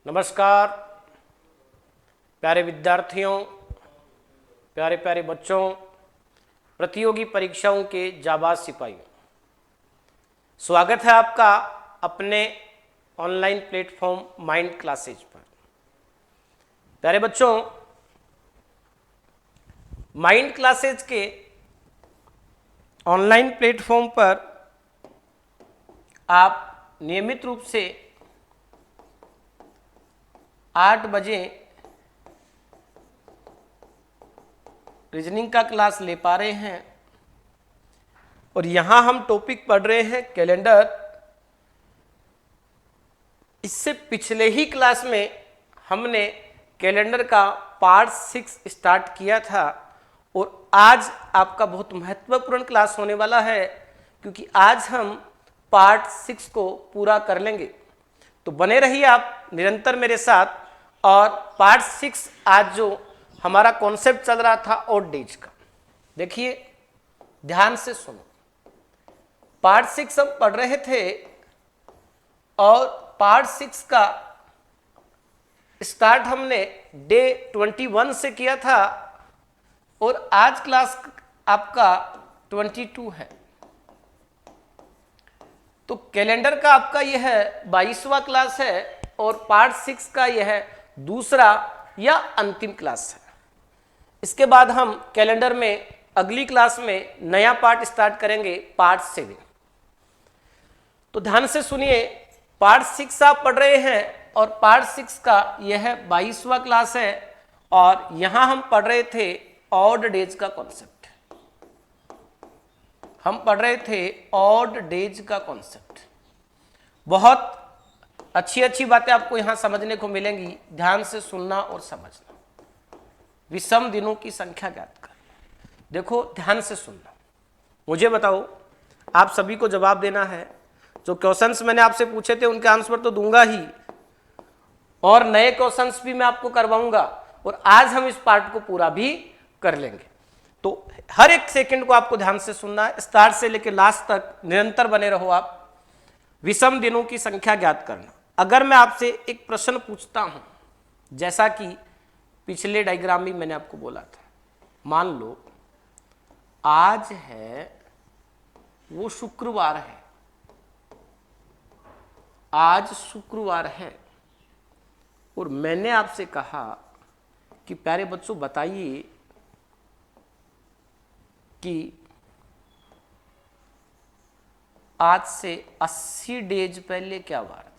नमस्कार प्यारे विद्यार्थियों, प्यारे प्यारे बच्चों, प्रतियोगी परीक्षाओं के जाबाज सिपाहियों, स्वागत है आपका अपने ऑनलाइन प्लेटफॉर्म माइंड क्लासेज पर। प्यारे बच्चों, माइंड क्लासेज के ऑनलाइन प्लेटफॉर्म पर आप नियमित रूप से 8 बजे रीजनिंग का क्लास ले पा रहे हैं और यहाँ हम टॉपिक पढ़ रहे हैं कैलेंडर। इससे पिछले ही क्लास में हमने कैलेंडर का पार्ट 6 स्टार्ट किया था और आज आपका बहुत महत्वपूर्ण क्लास होने वाला है, क्योंकि आज हम पार्ट 6 को पूरा कर लेंगे। तो बने रहिए आप निरंतर मेरे साथ। और पार्ट 6 आज जो हमारा कॉन्सेप्ट चल रहा था ऑड डेज का, देखिए ध्यान से सुनो। पार्ट 6 हम पढ़ रहे थे और पार्ट 6 का स्टार्ट हमने डे 21 से किया था और आज क्लास आपका 22 है। तो कैलेंडर का आपका यह 22वां क्लास है और पार्ट 6 का यह दूसरा या अंतिम क्लास है। इसके बाद हम कैलेंडर में अगली क्लास में नया पार्ट स्टार्ट करेंगे, पार्ट 7। तो ध्यान से सुनिए, पार्ट 6 आप पढ़ रहे हैं और पार्ट 6 का यह 22वां क्लास है और यहां हम पढ़ रहे थे ऑड डेज का कॉन्सेप्ट। हम पढ़ रहे थे ऑड डेज का कॉन्सेप्ट। बहुत अच्छी अच्छी बातें आपको यहां समझने को मिलेंगी, ध्यान से सुनना और समझना। विषम दिनों की संख्या ज्ञात कर। देखो ध्यान से सुनना, मुझे बताओ, आप सभी को जवाब देना है। जो क्वेश्चंस मैंने आपसे पूछे थे उनके आंसर तो दूंगा ही और नए क्वेश्चंस भी मैं आपको करवाऊंगा और आज हम इस पार्ट को पूरा भी कर लेंगे। तो हर एक सेकंड को आपको ध्यान से सुनना है, स्टार्ट से लेकर लास्ट तक निरंतर बने रहो आप। विषम दिनों की संख्या ज्ञात करना। अगर मैं आपसे एक प्रश्न पूछता हूं, जैसा कि पिछले डायग्राम में मैंने आपको बोला था, मान लो आज है वो शुक्रवार है, आज शुक्रवार है और मैंने आपसे कहा कि प्यारे बच्चों बताइए कि आज से 80 डेज पहले क्या वार था।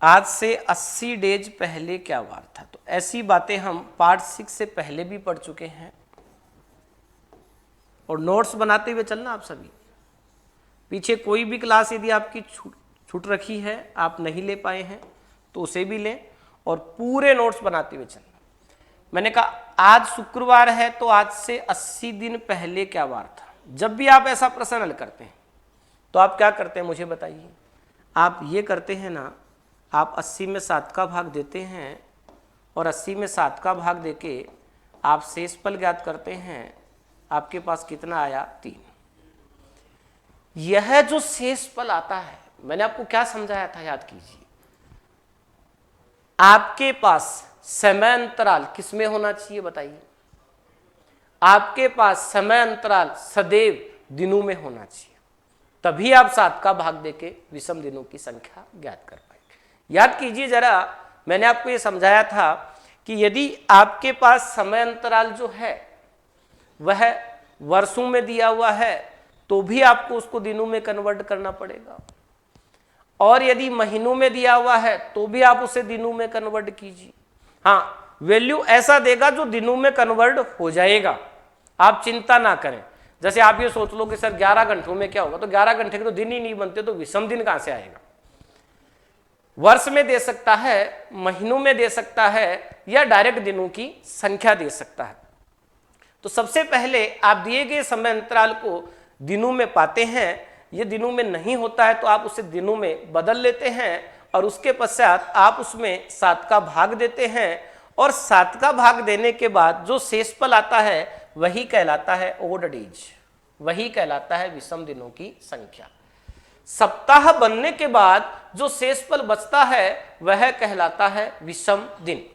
आज से 80 डेज पहले क्या वार था। तो ऐसी बातें हम पार्ट 6 से पहले भी पढ़ चुके हैं और नोट्स बनाते हुए चलना आप सभी। पीछे कोई भी क्लास यदि आपकी छूट रखी है, आप नहीं ले पाए हैं, तो उसे भी लें और पूरे नोट्स बनाते हुए चलना। मैंने कहा आज शुक्रवार है तो आज से 80 दिन पहले क्या वार था। जब भी आप ऐसा प्रश्न हल करते हैं तो आप क्या करते हैं मुझे बताइए। आप ये करते हैं ना, आप 80 में 7 का भाग देते हैं और 80 में 7 का भाग देके आप शेषफल ज्ञात करते हैं। आपके पास कितना आया? 3। यह जो शेषफल आता है, मैंने आपको क्या समझाया था याद कीजिए। आपके पास समय अंतराल किसमें होना चाहिए बताइए। आपके पास समय अंतराल सदैव दिनों में होना चाहिए, तभी आप 7 का भाग देके विषम दिनों की संख्या ज्ञात कर पाएंगे। याद कीजिए जरा, मैंने आपको ये समझाया था कि यदि आपके पास समय अंतराल जो है वह वर्षों में दिया हुआ है तो भी आपको उसको दिनों में कन्वर्ट करना पड़ेगा, और यदि महीनों में दिया हुआ है तो भी आप उसे दिनों में कन्वर्ट कीजिए। हाँ, वैल्यू ऐसा देगा जो दिनों में कन्वर्ट हो जाएगा, आप चिंता ना करें। जैसे आप ये सोच लो कि सर 11 घंटों में क्या होगा, तो 11 घंटे के तो दिन ही नहीं बनते, तो विषम दिन कहां से आएगा। वर्ष में दे सकता है, महीनों में दे सकता है, या डायरेक्ट दिनों की संख्या दे सकता है। तो सबसे पहले आप दिए गए समय अंतराल को दिनों में पाते हैं। ये दिनों में नहीं होता है तो आप उसे दिनों में बदल लेते हैं और उसके पश्चात आप उसमें 7 का भाग देते हैं और 7 का भाग देने के बाद जो शेषफल आता है वही कहलाता है ऑड डेज, वही कहलाता है विषम दिनों की संख्या। सप्ताह बनने के बाद जो शेषफल बचता है वह कहलाता है विषम दिन।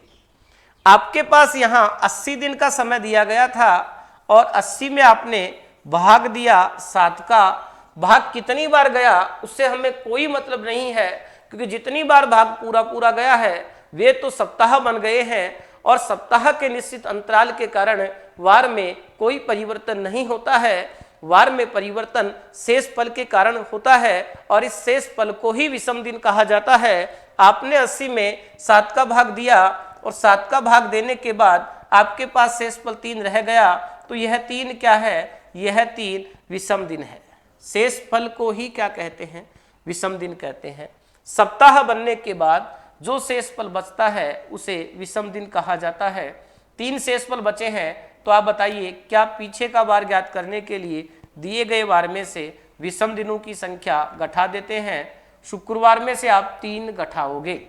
आपके पास यहां 80 दिन का समय दिया गया था और 80 में आपने भाग दिया 7 का। भाग कितनी बार गया उससे हमें कोई मतलब नहीं है, क्योंकि जितनी बार भाग पूरा पूरा गया है वे तो सप्ताह बन गए हैं और सप्ताह के निश्चित अंतराल के कारण वार में कोई परिवर्तन नहीं होता है। वार में परिवर्तन शेष फल के कारण होता है और इस शेष फल को ही विषम दिन कहा जाता है। आपने 80 में 7 का भाग दिया और 7 का भाग देने के बाद आपके पास शेष फल 3 रह गया, तो यह 3 क्या है? यह 3 विषम दिन है। शेष फल को ही क्या कहते हैं? विषम दिन कहते हैं। सप्ताह बनने के बाद जो शेष फल बचता है उसे विषम दिन कहा जाता है। 3 शेष फल बचे हैं, तो आप बताइए क्या पीछे का वार ज्ञात करने के लिए दिए गए वार में से विषम दिनों की संख्या घटा देते हैं। शुक्रवार में से आप 3 घटाओगे,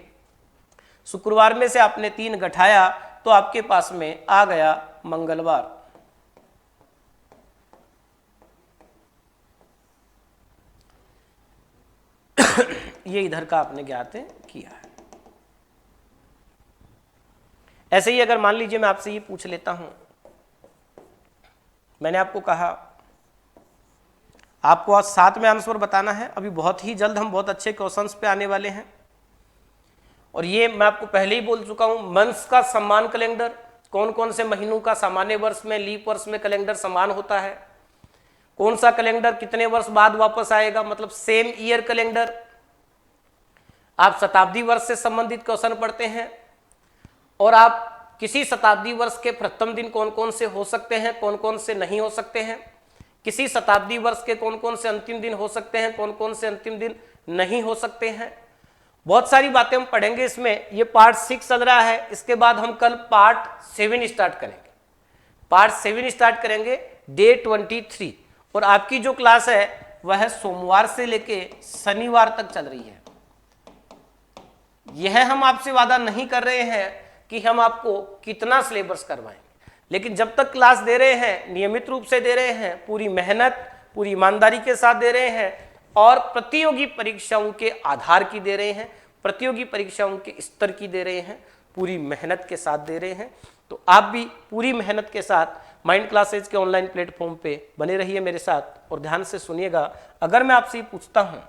शुक्रवार में से आपने 3 घटाया तो आपके पास में आ गया मंगलवार। ये इधर का आपने ज्ञात किया है। ऐसे ही अगर मान लीजिए मैं आपसे ये पूछ लेता हूं, मैंने आपको कहा आपको आज 7 में आंसर बताना है। अभी बहुत ही जल्द हम बहुत अच्छे क्वेश्चंस पे आने वाले हैं और ये मैं आपको पहले ही बोल चुका हूं। मंथ्स का समान कैलेंडर, कौन कौन से महीनों का सामान्य वर्ष में, लीप वर्ष में कैलेंडर समान होता है, कौन सा कैलेंडर कितने वर्ष बाद वापस आएगा, मतलब सेम ईयर कैलेंडर। आप शताब्दी वर्ष से संबंधित क्वेश्चन पढ़ते हैं और आप किसी शताब्दी वर्ष के प्रथम दिन कौन कौन से हो सकते हैं, कौन कौन से नहीं हो सकते हैं, किसी शताब्दी वर्ष के कौन कौन से अंतिम दिन हो सकते हैं, कौन कौन से अंतिम दिन नहीं हो सकते हैं। बहुत सारी बातें हम पढ़ेंगे इसमें। ये पार्ट 6 चल रहा है, इसके बाद हम कल पार्ट 7 स्टार्ट करेंगे। पार्ट 7 स्टार्ट करेंगे डे 23 और आपकी जो क्लास है वह सोमवार से लेके शनिवार तक चल रही है। यह हम आपसे वादा नहीं कर रहे हैं कि हम आपको कितना सिलेबस करवाएंगे, लेकिन जब तक क्लास दे रहे हैं नियमित रूप से दे रहे हैं, पूरी मेहनत पूरी ईमानदारी के साथ दे रहे हैं और प्रतियोगी परीक्षाओं के आधार की दे रहे हैं, प्रतियोगी परीक्षाओं के स्तर की दे रहे हैं, पूरी मेहनत के साथ दे रहे हैं। तो आप भी पूरी मेहनत के साथ माइंड क्लासेज के ऑनलाइन प्लेटफॉर्म पे बने रहिए मेरे साथ और ध्यान से सुनिएगा। अगर मैं आपसे पूछता हूं,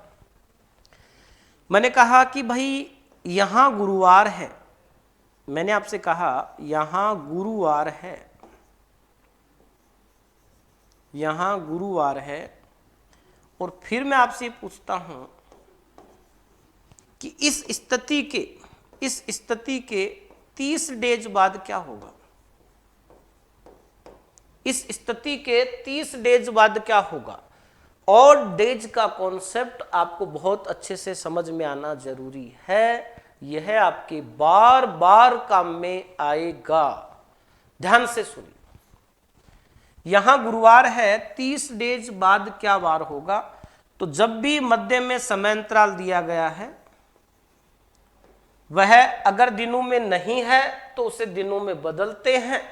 मैंने कहा कि भाई यहां गुरुवार है, मैंने आपसे कहा यहां गुरुवार है, यहां गुरुवार है, और फिर मैं आपसे पूछता हूं कि इस स्थिति के 30 डेज बाद क्या होगा, इस स्थिति के 30 डेज बाद क्या होगा। और डेज का कॉन्सेप्ट आपको बहुत अच्छे से समझ में आना जरूरी है, यह आपके बार बार काम में आएगा। ध्यान से सुनिए, यहां गुरुवार है, 30 डेज बाद क्या वार होगा। तो जब भी मध्य में समय अंतराल दिया गया है वह अगर दिनों में नहीं है तो उसे दिनों में बदलते हैं।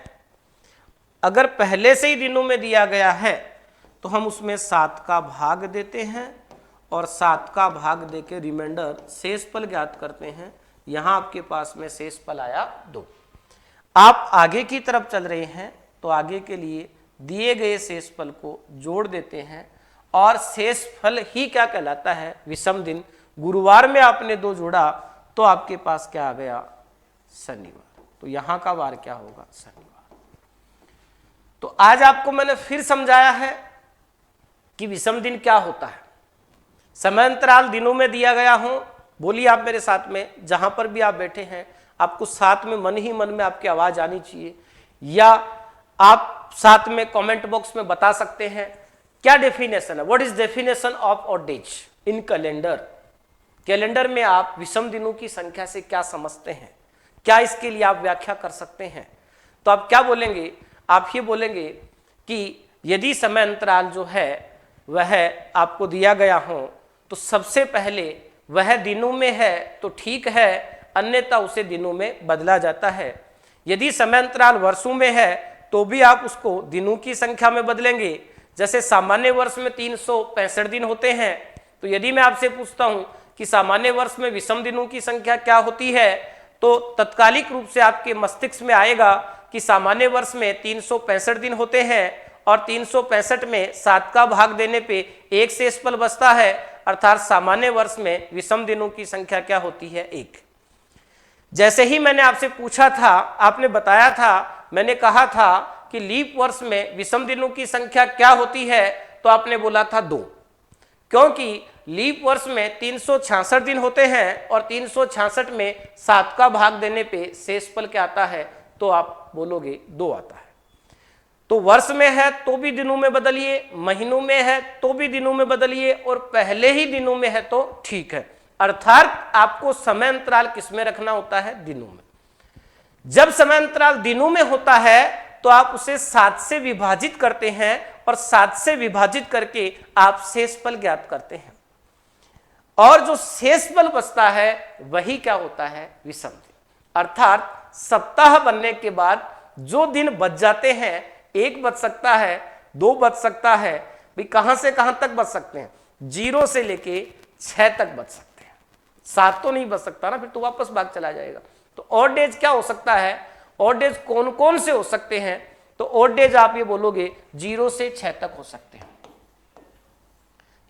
अगर पहले से ही दिनों में दिया गया है तो हम उसमें 7 का भाग देते हैं और 7 का भाग देके रिमाइंडर शेषफल ज्ञात करते हैं। यहां आपके पास में शेषफल आया 2। आप आगे की तरफ चल रहे हैं तो आगे के लिए दिए गए शेषफल को जोड़ देते हैं और शेषफल ही क्या कहलाता है, विषम दिन। गुरुवार में आपने 2 जोड़ा तो आपके पास क्या आ गया, शनिवार। तो यहां का वार क्या होगा, शनिवार। तो आज आपको मैंने फिर समझाया है कि विषम दिन क्या होता है। समय अंतराल दिनों में दिया गया हो, बोलिए आप मेरे साथ में, जहां पर भी आप बैठे हैं आपको साथ में मन ही मन में आपकी आवाज आनी चाहिए, या आप साथ में कमेंट बॉक्स में बता सकते हैं क्या डेफिनेशन है, what is definition of odd days in calendar. Calendar में आप विषम दिनों की संख्या से क्या समझते हैं, क्या इसके लिए आप व्याख्या कर सकते हैं। तो आप क्या बोलेंगे, आप ये बोलेंगे कि यदि समय अंतराल जो है वह आपको दिया गया हो तो सबसे पहले वह दिनों में है तो ठीक है, अन्यथा उसे दिनों में बदला जाता है। यदि समय अंतराल वर्षों में है तो भी आप उसको दिनों की संख्या में बदलेंगे। जैसे सामान्य वर्ष में 365 दिन होते हैं तो तो यदि मैं आपसे पूछता हूं कि सामान्य वर्ष में विषम दिनों की संख्या क्या होती है, तो तत्कालिक रूप से आपके मस्तिष्क में आएगा कि सामान्य वर्ष में 365 दिन होते हैं और 365 में 7 का भाग देने पे एक शेषफल बचता है, अर्थात सामान्य वर्ष में विषम दिनों की संख्या क्या होती है, 1। जैसे ही मैंने आपसे पूछा था, आपने बताया था, मैंने कहा था कि लीप वर्ष में विषम दिनों की संख्या क्या होती है, तो आपने बोला था 2, क्योंकि लीप वर्ष में 366 दिन होते हैं और 366 में 7 का भाग देने पे शेषफल क्या आता है, तो आप बोलोगे 2 आता है। तो वर्ष में है तो भी दिनों में बदलिए, महीनों में है तो भी दिनों में बदलिए, और पहले ही दिनों में है तो ठीक है। अर्थात आपको समय अंतराल किसमें रखना होता है, दिनों में। जब समय अंतराल दिनों में होता है तो आप उसे 7 से विभाजित करते हैं और 7 से विभाजित करके आप शेषफल ज्ञात करते हैं, और जो शेषफल बचता है वही क्या होता है, विषम दिन। अर्थात सप्ताह बनने के बाद जो दिन बच जाते हैं, 1 बच सकता है, 2 बच सकता है, भाई कहां से कहां तक बच सकते हैं, 0 से लेके 6 तक बच सकते हैं। 7 तो नहीं बच सकता ना, फिर तो वापस भाग चला जाएगा। तो ऑड डेज क्या हो सकता है, ऑड डेज कौन कौन से हो सकते हैं, तो ऑड डेज आप ये बोलोगे 0 से 6 तक हो सकते हैं।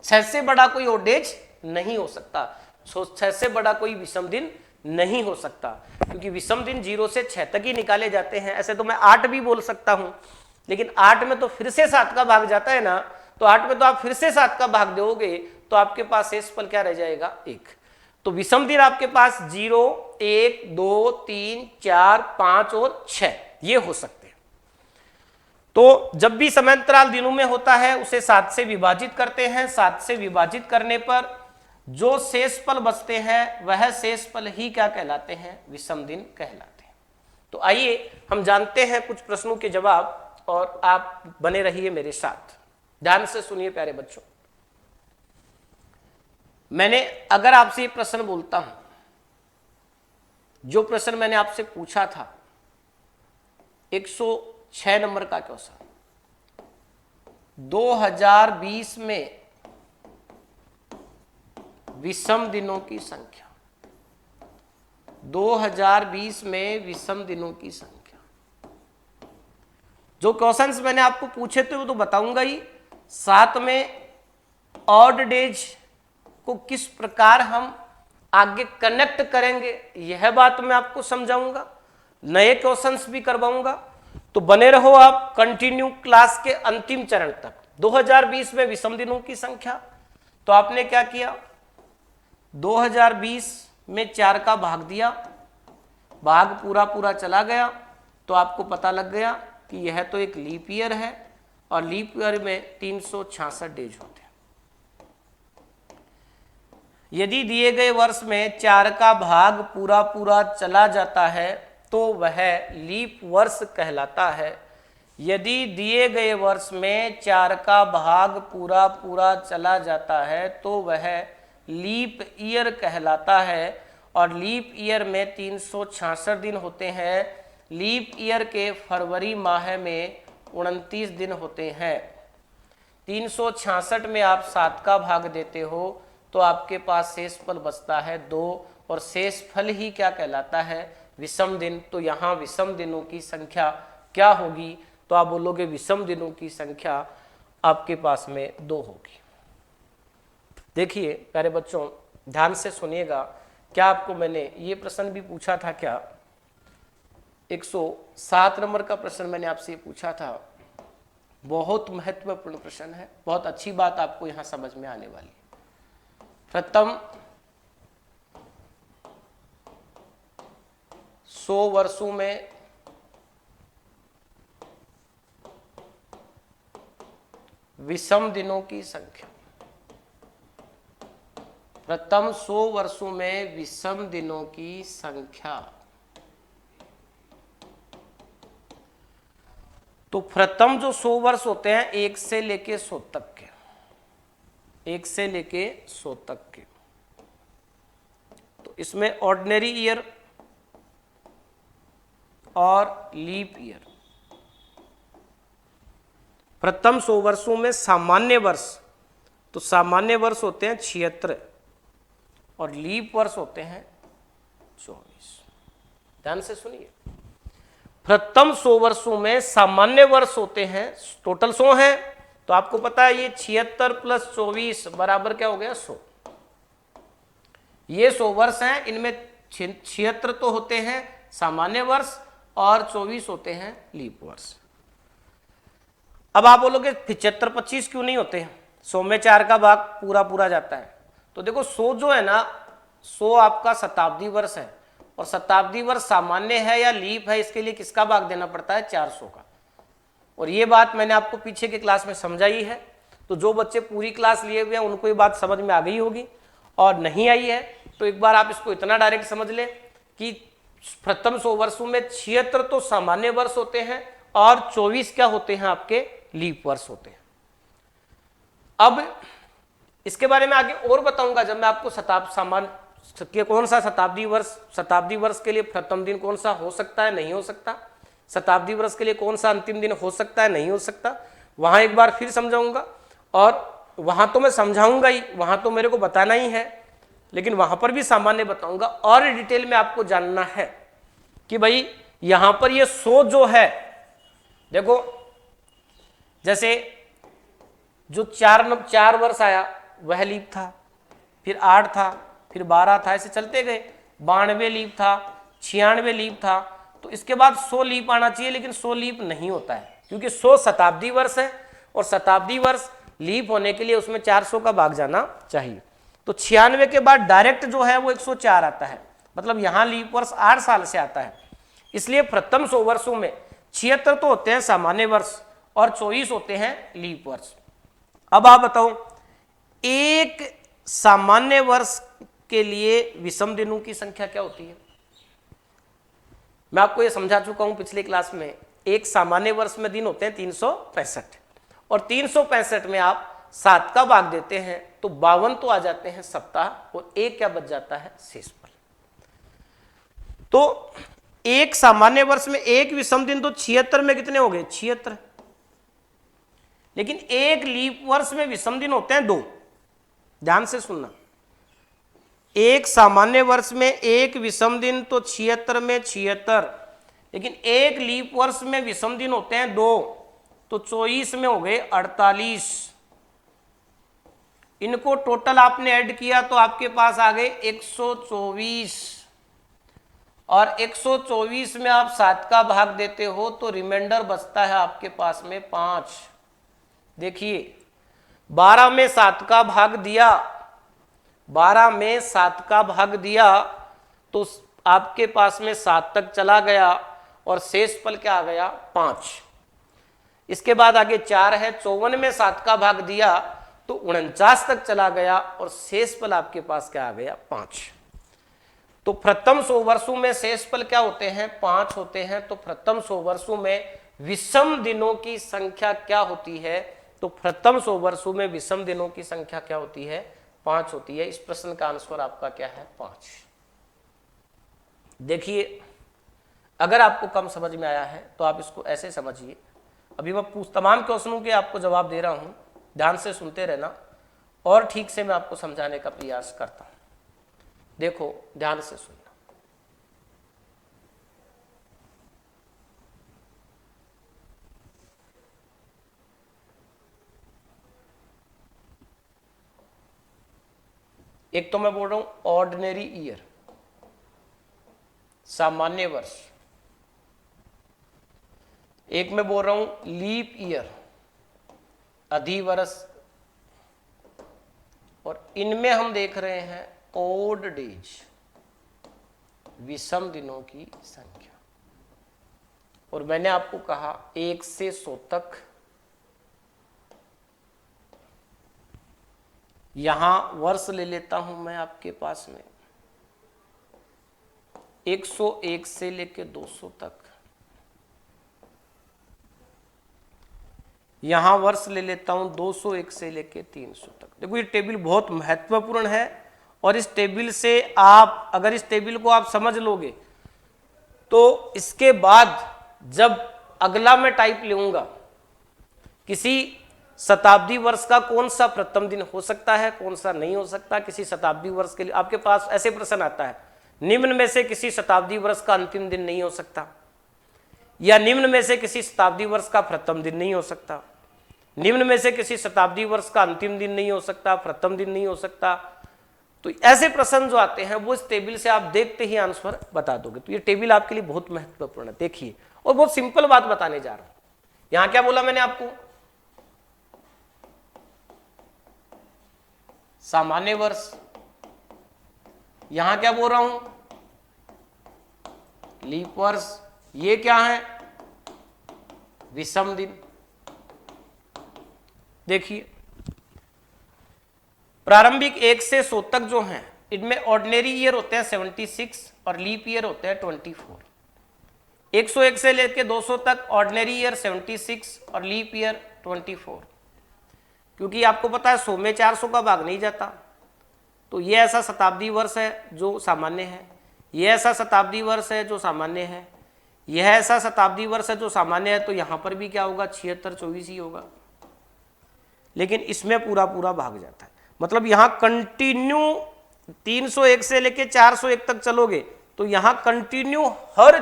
6 से बड़ा कोई ऑड डेज नहीं हो सकता, 6 से बड़ा कोई विषम दिन नहीं हो सकता, क्योंकि विषम दिन 0 से 6 तक ही निकाले जाते हैं। ऐसे तो मैं 8 भी बोल सकता हूं, लेकिन 8 में तो फिर से 7 का भाग जाता है ना, तो 8 में तो आप फिर से 7 का भाग दोगे तो आपके पास शेषफल क्या रह जाएगा, 1। तो विषम दिन आपके पास 0, 1, 2, 3, 4, 5 और 6 ये हो सकते हैं। तो जब भी समांतराल दिनों में होता है उसे 7 से विभाजित करते हैं, 7 से विभाजित करने पर जो शेषफल बचते हैं वह शेषफल ही क्या कहलाते हैं, विषम दिन कहलाते हैं। तो आइए हम जानते हैं कुछ प्रश्नों के जवाब, और आप बने रहिए मेरे साथ, ध्यान से सुनिए प्यारे बच्चों। मैंने अगर आपसे ये प्रश्न बोलता हूं, जो प्रश्न मैंने आपसे पूछा था 106 नंबर का क्वेश्चन, 2020 में विषम दिनों की संख्या, 2020 में विषम दिनों की संख्या, जो क्वेश्चंस मैंने आपको पूछे थे वो तो बताऊंगा ही, साथ में ऑड डेज को किस प्रकार हम आगे कनेक्ट करेंगे यह बात मैं आपको समझाऊंगा, नए क्वेश्चंस भी करवाऊंगा। तो बने रहो आप कंटिन्यू क्लास के अंतिम चरण तक। 2020 में विषम दिनों की संख्या, तो आपने क्या किया, 2020 में 4 का भाग दिया, भाग पूरा पूरा चला गया, तो आपको पता लग गया कि यह तो एक लीप ईयर है, और लीप ईयर में 366 डेज होते हैं। यदि दिए गए वर्ष में 4 का भाग पूरा पूरा चला जाता है तो वह लीप वर्ष कहलाता है। यदि दिए गए वर्ष में 4 का भाग पूरा पूरा चला जाता है तो वह लीप ईयर कहलाता है, और लीप ईयर में 366 दिन होते हैं। लीप ईयर के फरवरी माह में 29 दिन होते हैं। 366 में आप 7 का भाग देते हो तो आपके पास शेषफल बचता है 2, और शेषफल ही क्या कहलाता है, विषम दिन। तो यहाँ विषम दिनों की संख्या क्या होगी, तो आप बोलोगे विषम दिनों की संख्या आपके पास में 2 होगी। देखिए प्यारे बच्चों ध्यान से सुनिएगा, क्या आपको मैंने ये प्रश्न भी पूछा था क्या, 107 नंबर का प्रश्न मैंने आपसे पूछा था, बहुत महत्वपूर्ण प्रश्न है, बहुत अच्छी बात आपको यहां समझ में आने वाली है। प्रथम 100 वर्षों में विषम दिनों की संख्या, प्रथम 100 वर्षों में विषम दिनों की संख्या। तो प्रथम जो 100 वर्ष होते हैं 1 से लेके 100 तक के, 1 से लेके 100 तक के, तो इसमें ऑर्डिनरी ईयर और लीप ईयर। प्रथम 100 वर्षों में सामान्य वर्ष, तो सामान्य वर्ष होते हैं 76 और लीप वर्ष होते हैं 24। ध्यान से सुनिए, प्रथम 100 वर्षों में सामान्य वर्ष होते हैं, टोटल 100 है, तो आपको पता है ये 76 + 24 बराबर क्या हो गया 100। ये 100 वर्ष हैं, इनमें 76 तो होते हैं सामान्य वर्ष और 24 होते हैं लीप वर्ष। अब आप बोलोगे 75 25 क्यों नहीं होते हैं? 100 में 4 का भाग पूरा पूरा जाता है। तो देखो 100 जो है ना, 100 आपका शताब्दी वर्ष है, और शताब्दी वर्ष सामान्य है या लीप है, इसके लिए किसका भाग देना पड़ता है? 400 का। और ये बात मैंने आपको पीछे की क्लास में समझाई है, तो जो बच्चे पूरी क्लास लिए हुए हैं उनको ये बात समझ में आ गई होगी, और नहीं आई है तो एक बार आप इसको इतना डायरेक्ट समझ ले कि प्रथम 100 वर्षों में 76 तो सामान्य वर्ष होते हैं और 24 क्या होते हैं? आपके लीप वर्ष होते हैं। अब इसके बारे में आगे और बताऊंगा जब मैं आपको कौन सा शताब्दी वर्ष के लिए प्रथम दिन कौन सा हो सकता है, नहीं हो सकता, शताब्दी वर्ष के लिए कौन सा अंतिम दिन हो सकता है, नहीं हो सकता, वहां एक बार फिर समझाऊंगा। और वहां तो मैं समझाऊंगा ही, वहां तो मेरे को बताना ही है, लेकिन वहां पर भी सामान्य बताऊंगा। और डिटेल में आपको जानना है कि भाई यहां पर ये 100 जो है, देखो जैसे जो 4 वर्ष आया वह लीप था, फिर 8 था, फिर 12 था, ऐसे चलते गए। 92 लीप था, 96 लीप था, तो इसके बाद 100 लीप आना चाहिए, लेकिन 100 लीप नहीं होता है, क्योंकि 100 शताब्दी वर्ष है, और शताब्दी वर्ष लीप होने के लिए उसमें 400 का भाग जाना चाहिए। तो 96 के बाद डायरेक्ट जो है वो 104 आता है, मतलब यहां लीप वर्ष 8 साल से आता है। इसलिए प्रथम 100 वर्षों में 76 तो होते हैं सामान्य वर्ष और 24 होते हैं लीप वर्ष। अब आप बताओ, एक सामान्य वर्ष के लिए विषम दिनों की संख्या क्या होती है? मैं आपको यह समझा चुका हूं पिछले क्लास में। एक सामान्य वर्ष में दिन होते हैं 365, और 365 में आप 7 का भाग देते हैं तो 52 तो आ जाते हैं सप्ताह, और एक क्या बच जाता है? शेषफल। तो एक सामान्य वर्ष में एक विषम दिन तो 76 में कितने हो गए? 76। लेकिन एक लीप वर्ष में विषम दिन होते हैं 2। ध्यान से सुनना, एक सामान्य वर्ष में एक विषम दिन तो 76 में 76, लेकिन एक लीप वर्ष में विषम दिन होते हैं 2, तो 24 में हो गए 48। इनको टोटल आपने ऐड किया तो आपके पास आ गए 124, और 124 में आप 7 का भाग देते हो तो रिमाइंडर बचता है आपके पास में 5। देखिए 12 में 7 का भाग दिया, 12 में 7 का भाग दिया तो आपके पास में 7 तक चला गया, और शेषफल क्या आ गया? 5। इसके बाद आगे 4 है, 54 में 7 का भाग दिया तो 49 तक चला गया, और शेषफल आपके पास क्या आ गया? 5। तो प्रथम 100 वर्षों में शेषफल क्या होते हैं? 5 होते हैं। तो प्रथम 100 वर्षों में विषम दिनों की संख्या क्या होती है? तो प्रथम 100 वर्षों में विषम दिनों की संख्या क्या होती है? 5 होती है। इस प्रश्न का आंसर आपका क्या है? 5। देखिए, अगर आपको कम समझ में आया है तो आप इसको ऐसे समझिए। अभी मैं तमाम क्वेश्चनों के आपको जवाब दे रहा हूं, ध्यान से सुनते रहना, और ठीक से मैं आपको समझाने का प्रयास करता हूं। देखो ध्यान से सुनना। एक तो मैं बोल रहा हूं ऑर्डिनरी ईयर, सामान्य वर्ष। एक मैं बोल रहा हूं लीप ईयर, अधिवर्ष। और इनमें हम देख रहे हैं ओड डेज, विषम दिनों की संख्या। और मैंने आपको कहा 1 से 100 तक। यहां वर्ष ले लेता हूं मैं आपके पास में 101 से लेके 200 तक। यहां वर्ष ले लेता हूं 201 से लेके 300 तक। देखो ये टेबल बहुत महत्वपूर्ण है, और इस टेबल से आप अगर इस टेबल को आप समझ लोगे तो इसके बाद जब अगला मैं टाइप लूंगा, किसी शताब्दी वर्ष का कौन सा प्रथम दिन हो सकता है, कौन सा नहीं हो सकता किसी शताब्दी वर्ष के लिए। आपके पास ऐसे प्रश्न आता है, निम्न में से किसी शताब्दी वर्ष का अंतिम दिन नहीं हो सकता, या निम्न में से किसी शताब्दी वर्ष का प्रथम दिन नहीं हो सकता, निम्न में से किसी शताब्दी वर्ष का अंतिम दिन नहीं हो सकता, प्रथम दिन नहीं हो सकता। तो ऐसे प्रश्न जो आते हैं वो इस टेबल से आप देखते ही आंसर बता दोगे। तो ये टेबल आपके लिए बहुत महत्वपूर्ण है, देखिए। और बहुत सिंपल बात बताने जा रहा हूं। यहां क्या बोला मैंने आपको, सामान्य वर्ष। यहां क्या बोल रहा हूं, लीप वर्ष। ये क्या है, विषम दिन। देखिए प्रारंभिक 1 से 100 तक जो हैं इनमें ऑर्डिनरी ईयर होते हैं 76 और लीप ईयर होते हैं 24। 101 से लेकर 200 तक ऑर्डिनरी ईयर 76 और लीप ईयर 24। क्योंकि आपको पता है 100 में 400 का भाग नहीं जाता, तो ये ऐसा शताब्दी वर्ष है जो सामान्य है, यह ऐसा शताब्दी वर्ष है जो सामान्य है, यह ऐसा शताब्दी वर्ष है जो सामान्य है। तो यहां पर भी क्या होगा, 76-24 ही होगा। लेकिन इसमें पूरा पूरा भाग जाता है, मतलब यहां कंटिन्यू 301 से लेके 401 तक चलोगे तो यहां कंटिन्यू हर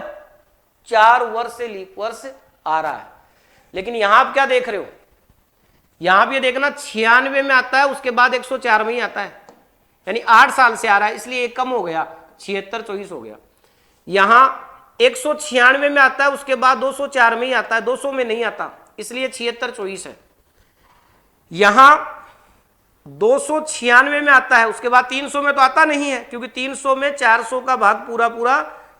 4 वर्ष से लीप वर्ष आ रहा है। लेकिन यहां आप क्या देख रहे हो, यहां भी देखना 96 में आता है, उसके बाद 104 में ही आता है, यानी 8 साल से आ रहा है, इसलिए एक कम हो गया, 76-24 हो गया। यहां 196 में आता है, उसके बाद 204 में ही आता है, 200 में नहीं आता, इसलिए 76-24 है। यहां 296 में आता है, उसके बाद 300 में तो आता नहीं है, क्योंकि 300 में 400 का भाग पूरा पूरा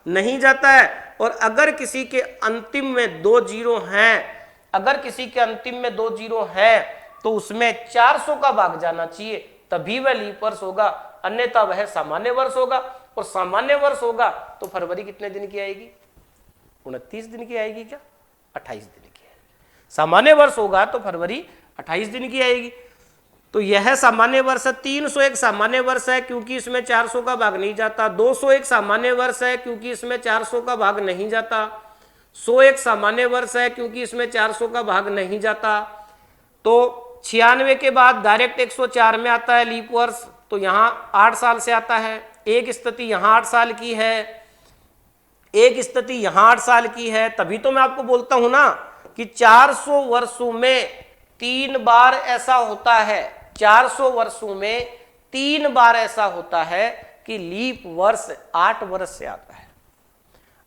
नहीं जाता है। और अगर किसी के अंतिम में 2 जीरो हैं, अगर किसी के अंतिम में 2 जीरो हैं तो उसमें 400 का भाग जाना चाहिए, तभी वह लीप वर्ष होगा, अन्यथा वह सामान्य वर्ष होगा। और सामान्य वर्ष होगा तो फरवरी कितने दिन की आएगी, 29 दिन की आएगी, क्या 28 दिन की आएगी। सामान्य वर्ष होगा तो फरवरी 28 दिन की आएगी। तो यह सामान्य वर्ष है। 301 सामान्य वर्ष है क्योंकि इसमें 400 का भाग नहीं जाता। 201 सामान्य वर्ष है क्योंकि इसमें 400 का भाग नहीं जाता। 101 सामान्य वर्ष है क्योंकि इसमें 400 का भाग नहीं जाता। तो 96 के बाद डायरेक्ट 104 में आता है लीप वर्ष, तो यहां 8 साल से आता है। एक स्थिति यहां 8 साल की है, एक स्थिति यहां 8 साल की है। तभी तो मैं आपको बोलता हूं ना कि 400 वर्षों में 3 बार ऐसा होता है, 400 वर्षों में 3 बार ऐसा होता है कि लीप वर्ष 8 वर्ष से आता है।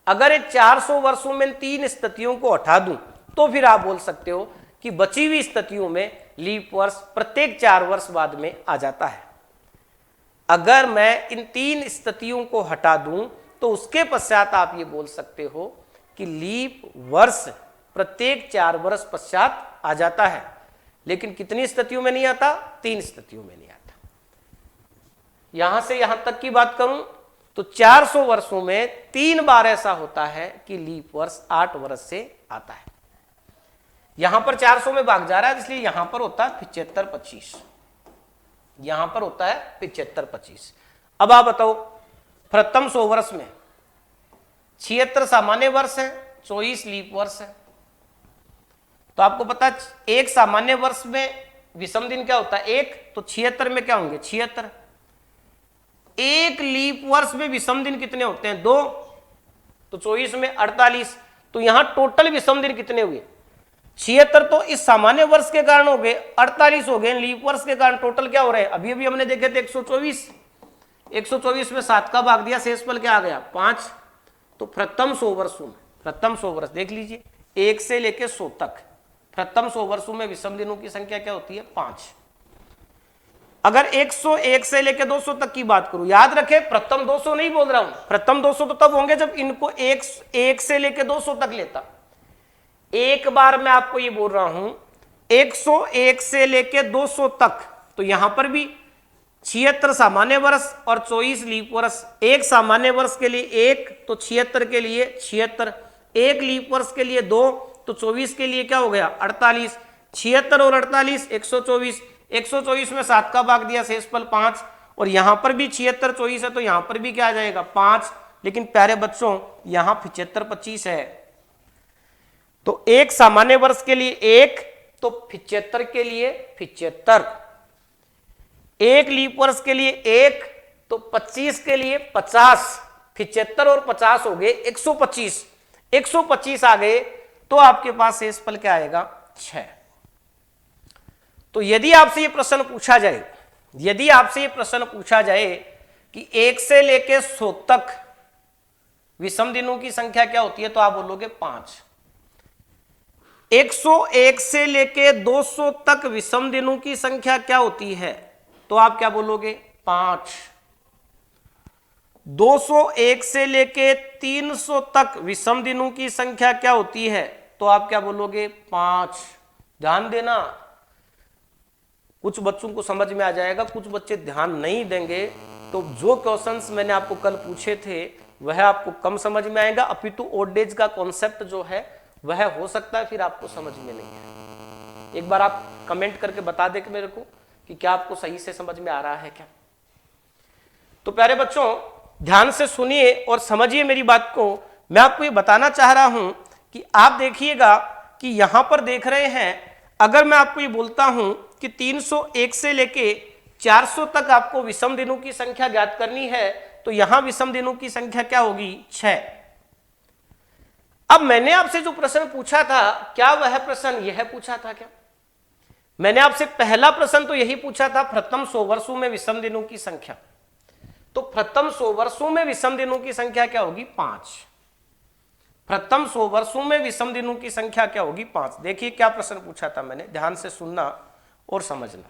अगर ये 400 वर्षों में 3 स्थितियों को हटा दूं तो फिर आप बोल सकते हो कि बची हुई स्थितियों में लीप वर्ष प्रत्येक 4 वर्ष बाद में आ जाता है। अगर मैं इन 3 स्थितियों को हटा दूं तो उसके पश्चात आप ये बोल सकते हो कि लीप वर्ष प्रत्येक 4 वर्ष पश्चात आ जाता है। लेकिन कितनी स्थितियों में नहीं आता, 3 स्थितियों में नहीं आता। यहां से यहां तक की बात करूं तो 400 वर्षों में 3 बार ऐसा होता है कि लीप वर्ष 8 वर्ष से आता है। यहां पर 400 में भाग जा रहा है, इसलिए यहां पर होता है 75-25, यहां पर होता है 75-25। अब आप बताओ, प्रथम 100 वर्ष में 76 सामान्य वर्ष है, 24 लीप वर्ष है। तो आपको पता है एक सामान्य वर्ष में विषम दिन क्या होता है, 1, तो 76 में क्या होंगे, 76। एक लीप वर्ष में विषम दिन कितने होते हैं, 2, तो 24 में 48। तो यहां टोटल विषम दिन कितने हुए, 76 तो इस सामान्य वर्ष के कारण हो गए, 48 हो गए लीप वर्ष के कारण। टोटल क्या हो रहे हैं, अभी अभी हमने देखे थे 124। 124 में 7 का भाग दिया, शेषफल क्या आ गया, 5। तो प्रथम 100 वर्षों में, प्रथम 100 वर्ष देख लीजिए, 1 से लेकर 100 तक प्रथम 100 वर्षों में विषम दिनों की संख्या क्या होती है, 5। अगर 101 से लेकर 200 तक की बात करूं, याद रखें प्रथम 200 नहीं बोल रहा हूं, प्रथम 200 तो तब होंगे जब इनको 1 से लेकर 200 तक लेता। एक बार मैं आपको ये बोल रहा हूं 101 से लेकर 200 तक, तो यहां पर भी 76 सामान्य वर्ष और 24 लीप वर्ष। एक सामान्य वर्ष के लिए 1, तो 76 के लिए 76, एक लीप वर्ष के लिए 2, तो 24 के लिए क्या हो गया, 48। 76 और 48 124, 124 में 7 का भाग दिया, शेषफल 5। और यहां पर भी 76-24 है, तो यहां पर भी क्या आ जाएगा, 5। लेकिन प्यारे बच्चों यहां 75-25 है, तो एक सामान्य वर्ष के लिए 1, तो 75 के लिए 75, एक लीप वर्ष के लिए एक, तो 25 के लिए 50, 75 और 50 हो गए 125, 125 आ गए तो आपके पास शेषफल क्या आएगा 6। तो यदि आपसे ये प्रश्न पूछा जाए, यदि आपसे ये प्रश्न पूछा जाए कि 1 से लेके 100 तक विषम दिनों की संख्या क्या होती है, तो आप बोलोगे 5। 101 से लेके 200 तक विषम दिनों की संख्या क्या होती है, तो आप क्या बोलोगे 5। 201 से लेके 300 तक विषम दिनों की संख्या क्या होती है, तो आप क्या बोलोगे 5। ध्यान देना, कुछ बच्चों को समझ में आ जाएगा, कुछ बच्चे ध्यान नहीं देंगे, तो जो क्वेश्चंस मैंने आपको कल पूछे थे वह आपको कम समझ में आएगा, अपितु ओड डेज का कॉन्सेप्ट जो है वह हो सकता है फिर आपको समझ में नहीं है। एक बार आप कमेंट करके बता दे कि मेरे को कि क्या आपको सही से समझ में आ रहा है क्या। तो प्यारे बच्चों ध्यान से सुनिए और समझिए मेरी बात को। मैं आपको ये बताना चाह रहा हूं कि आप देखिएगा कि यहां पर देख रहे हैं, अगर मैं आपको ये बोलता हूं कि 301 से लेके 400 तक आपको विषम दिनों की संख्या ज्ञात करनी है, तो यहां विषम दिनों की संख्या क्या होगी 6। अब मैंने आपसे जो प्रश्न पूछा था, क्या वह प्रश्न यह पूछा था क्या? मैंने आपसे पहला प्रश्न तो यही पूछा था, प्रथम 100 वर्षों में विषम दिनों की संख्या। तो प्रथम 100 वर्षों में विषम दिनों की संख्या क्या होगी 5। प्रथम 100 वर्षों में विषम दिनों की संख्या क्या होगी 5। देखिए क्या प्रश्न पूछा था मैंने, ध्यान से सुनना और समझना।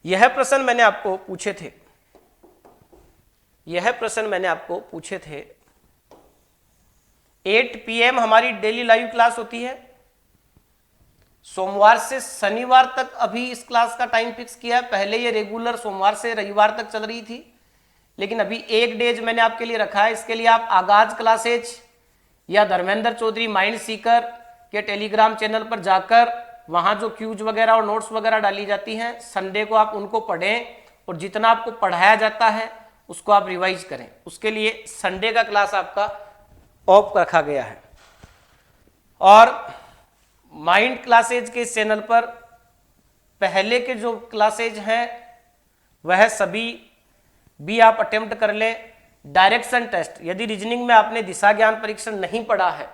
यह प्रश्न मैंने आपको पूछे थे, यह प्रश्न मैंने आपको पूछे थे। 8 PM हमारी डेली लाइव क्लास होती है, सोमवार से शनिवार तक अभी इस क्लास का टाइम फिक्स किया है। पहले ये रेगुलर सोमवार से रविवार तक चल रही थी, लेकिन अभी एक डेज मैंने आपके लिए रखा है। इसके लिए आप आगाज क्लासेज या धर्मेंद्र चौधरी माइंड सीकर के टेलीग्राम चैनल पर जाकर वहां जो क्यूज वगैरह और नोट्स वगैरह डाली जाती हैं, संडे को आप उनको पढ़ें और जितना आपको पढ़ाया जाता है उसको आप रिवाइज करें। उसके लिए संडे का क्लास आपका ऑफ रखा गया है। और माइंड क्लासेज के चैनल पर पहले के जो क्लासेज हैं वह सभी भी आप अटेम्प्ट कर लें। डायरेक्शन टेस्ट, यदि रीजनिंग में आपने दिशा ज्ञान परीक्षण नहीं पढ़ा है,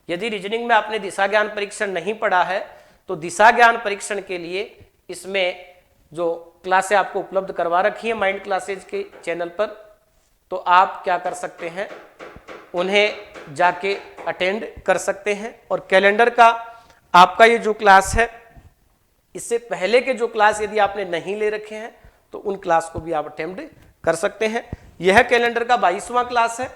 यदि रीजनिंग में आपने दिशा ज्ञान परीक्षण नहीं पढ़ा है, तो दिशा ज्ञान परीक्षण के लिए इसमें जो क्लासें आपको उपलब्ध करवा रखी है माइंड क्लासेज के चैनल पर, तो आप क्या कर सकते हैं, उन्हें जाके अटेंड कर सकते हैं। और कैलेंडर का आपका ये जो क्लास है, इससे पहले के जो क्लास यदि आपने नहीं ले रखे हैं तो उन क्लास को भी आप अटेम्प्ट कर सकते हैं। यह कैलेंडर का 22वां क्लास है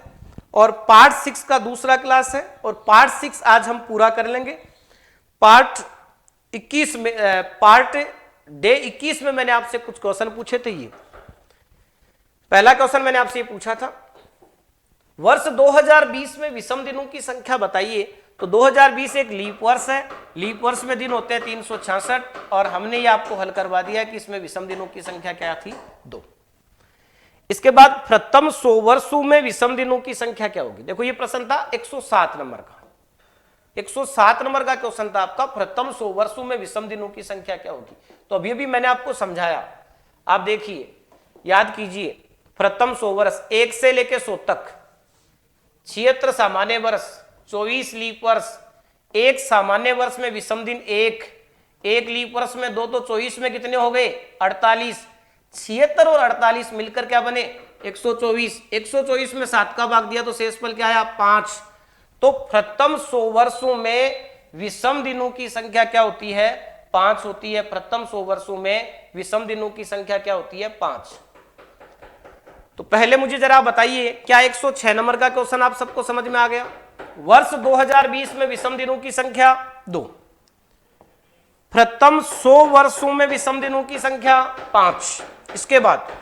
और पार्ट 6 का दूसरा क्लास है, और पार्ट 6 आज हम पूरा कर लेंगे। पार्ट 21 में पार्ट डे 21 में मैंने आपसे कुछ क्वेश्चन पूछे थे। ये पहला क्वेश्चन मैंने आपसे ये पूछा था, वर्ष 2020 में विषम दिनों की संख्या बताइए। तो 2020 एक लीप वर्ष है, लीप वर्ष में दिन होते हैं 366, और हमने ये आपको हल करवा दिया कि इसमें विषम दिनों की संख्या क्या थी 2। इसके बाद प्रथम 100 वर्षों में विषम दिनों की संख्या क्या होगी। देखो ये प्रश्न था 107 नंबर का, 107 नंबर का क्वेश्चन था आपका, प्रथम 100 वर्षों में विषम दिनों की संख्या क्या होगी। तो अभी अभी मैंने आपको समझाया, आप देखिए याद कीजिए। प्रथम 100 वर्ष 1 से लेके 100 तक, 76 सामान्य वर्ष, 24 लीप वर्ष, एक सामान्य वर्ष में विषम दिन एक लीप वर्ष में 2, तो 24 में कितने हो गए 48। 76 और 48 मिलकर क्या बने 124। 124 में 7 का भाग दिया तो शेषफल क्या आया 5। तो प्रथम 100 वर्षों में विषम दिनों की संख्या क्या होती है 5 होती है। प्रथम 100 वर्षों में विषम दिनों की संख्या क्या होती है 5। तो पहले मुझे जरा बताइए, क्या 106 नंबर का क्वेश्चन आप सबको समझ में आ गया। वर्ष 2020 में विषम दिनों की संख्या 2, प्रथम 100 वर्षों में विषम दिनों की संख्या 5। इसके बाद